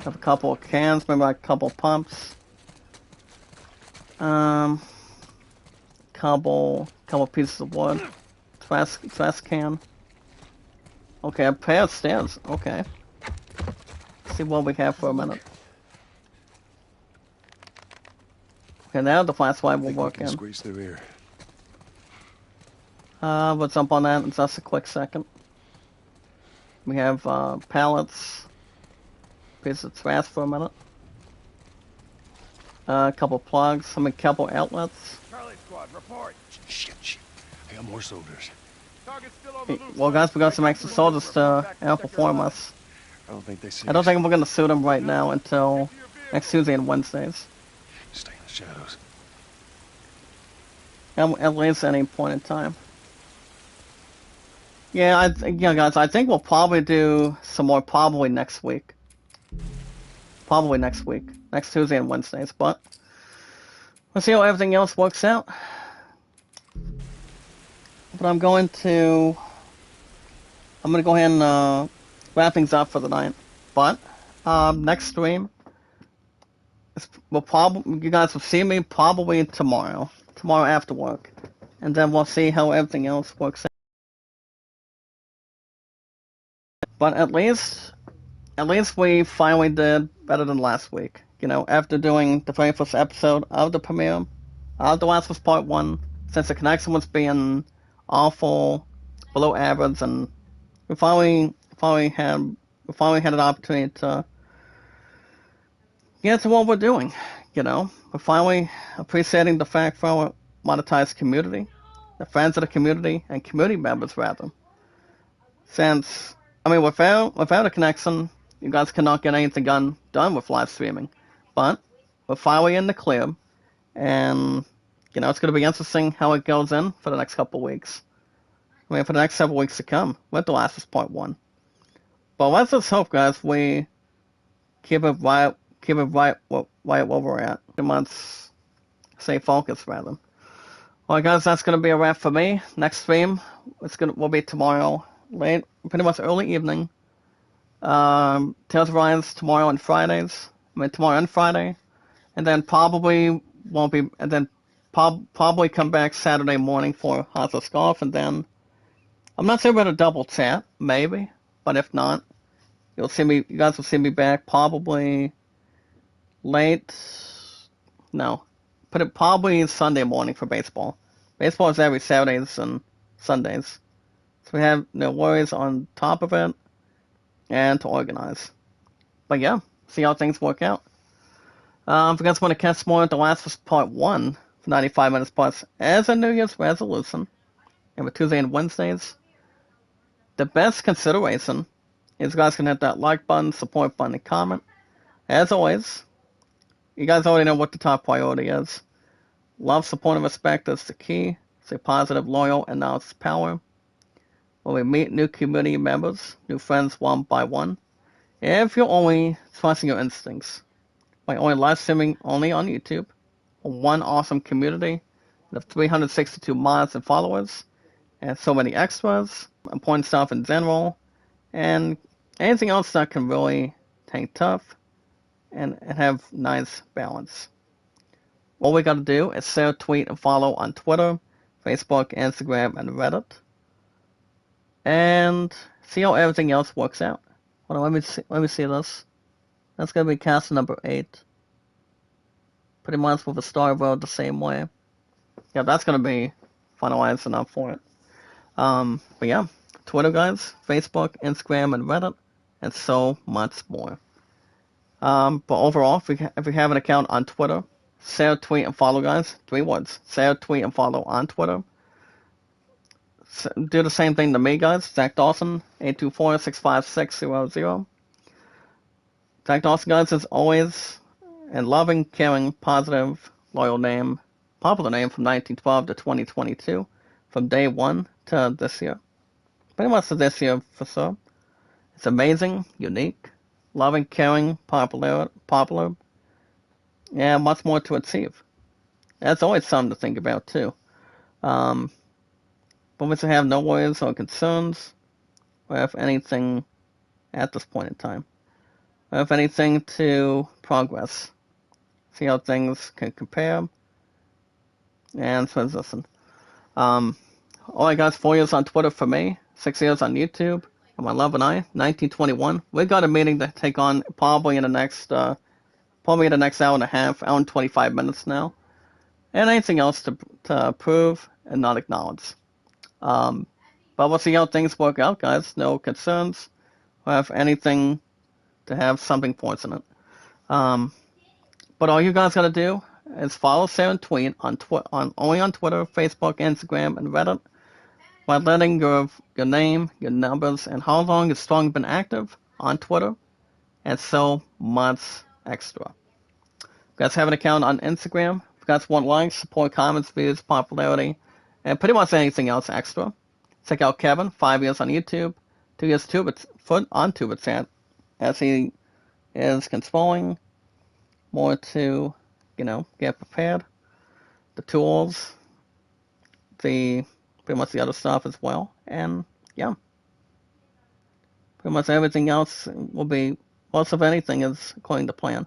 Have a couple of cans, maybe like a couple of pumps. Couple pieces of wood. Trash can. Okay, a pair of stairs. Okay. Let's see what we have for a minute. Okay, now the flashlight will Think we work can in. squeeze through here. We'll jump on that in just a quick second. We have pallets. Piece of trash for a minute. A couple plugs. Couple outlets. Charlie Squad, report. Shit. I got more soldiers. Target's still on the loose. Well, guys, we got some extra soldiers to outperform us. I don't think they see I don't us. think we're gonna suit them right now until next Tuesday and Wednesdays. Stay in the shadows. At least at any point in time. Yeah, guys, I think we'll probably do some more probably next week. Probably next week. Next Tuesday and Wednesdays, but we'll see how everything else works out. But I'm going to go ahead and wrap things up for the night. But next stream, you guys will see me probably tomorrow after work, and then we'll see how everything else works out. But at least we finally did better than last week. You know, after doing the very first episode of the premiere of The Last of Us Part 1, since the connection was being awful, below average, and we finally had an opportunity to get to what we're doing. You know, we're finally appreciating the fact for our monetized community, the friends of the community, and community members rather. Since without a connection, you guys cannot get anything done with live streaming. But we're finally in the clear, and you know it's going to be interesting how it goes in for the next couple of weeks. For the next several weeks to come with The Last of Us Part 1. But let's just hope, guys, we keep it right where we're at. Pretty much stay focused, rather. Alright, guys, that's going to be a wrap for me. Next stream will be tomorrow, pretty much early evening. Tales of Rise tomorrow and Fridays. Tomorrow and Friday, and then probably probably come back Saturday morning for Heartless Golf, and then I'm not sure about a double chat, maybe, but if not, you guys will see me back probably probably Sunday morning for baseball. Baseball is every Saturdays and Sundays, so we have no worries on top of it, and to organize. But yeah, see how things work out. If you guys want to catch more of The Last of Us Part 1 for 95 minutes plus as a New Year's resolution, and for Tuesday and Wednesdays, the best consideration is you guys can hit that like button, support button, and comment. as always, you guys already know what the top priority is. Love, support, and respect is the key. Stay positive, loyal, and now it's power. When we meet new community members, new friends one by one, if you're only trusting your instincts, by only live streaming only on YouTube, one awesome community of 362 mods and followers, and so many extras, important stuff in general, and anything else that can really tank tough and have nice balance. All we gotta do is share, tweet, and follow on Twitter, Facebook, Instagram, and Reddit, and see how everything else works out. Hold on, let me see this. That's gonna be cast number 8. Pretty much with a Star Road the same way. Yeah, that's gonna be finalized enough for it. But yeah, Twitter guys, Facebook, Instagram, and Reddit, and so much more. But overall, if you have an account on Twitter, share, tweet, and follow, guys. 3 words. Share, tweet, and follow on Twitter. Do the same thing to me, guys. Zach Dawson, 824-65600. Zach Dawson, guys, is always a loving, caring, positive, loyal name, popular name from 1912 to 2022, from day 1 to this year. Pretty much to this year for sure. It's amazing, unique, loving, caring, popular, and much more to achieve. That's always something to think about too. But we should have no worries or concerns, or if anything, at this point in time. Or if anything, to progress. See how things can compare. And so listen. All I got is 4 years on Twitter for me, 6 years on YouTube, and my love and I, 1921. We got a meeting to take on probably in the next hour and a half, hour and 25 minutes now. And anything else to prove and not acknowledge. But we'll see how things work out, guys. No concerns, or if anything, to have something fortunate. But all you guys gotta do is follow, share, and tweet only on Twitter, Facebook, Instagram, and Reddit, by letting your name, your numbers, and how long your strong been active on Twitter, and so much extra. If you guys have an account on Instagram, if you guys want likes, support, comments, views, popularity, and pretty much anything else extra, check out Kevin, 5 years on YouTube, 2 years on TubeChat, as he is controlling more to, get prepared. The tools, pretty much the other stuff as well, and yeah. Pretty much everything else will be, most of anything is according to plan.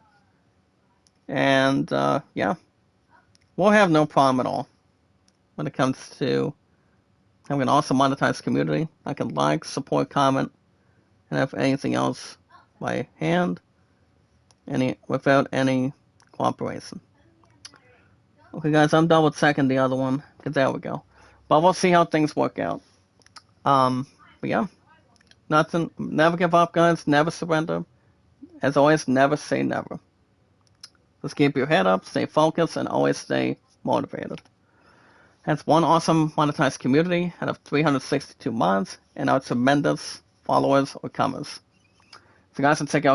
And, yeah. We'll have no problem at all when it comes to having an awesome monetized community. I can like, support, comment, and have anything else by hand, without any cooperation. Okay, guys, I'm done with checking the other one, because there we go. But we'll see how things work out. But yeah, never give up, guys, never surrender. As always, never say never. Just keep your head up, stay focused, and always stay motivated. That's one awesome monetized community out of 362 mods, and our tremendous followers or comers. So guys, can check out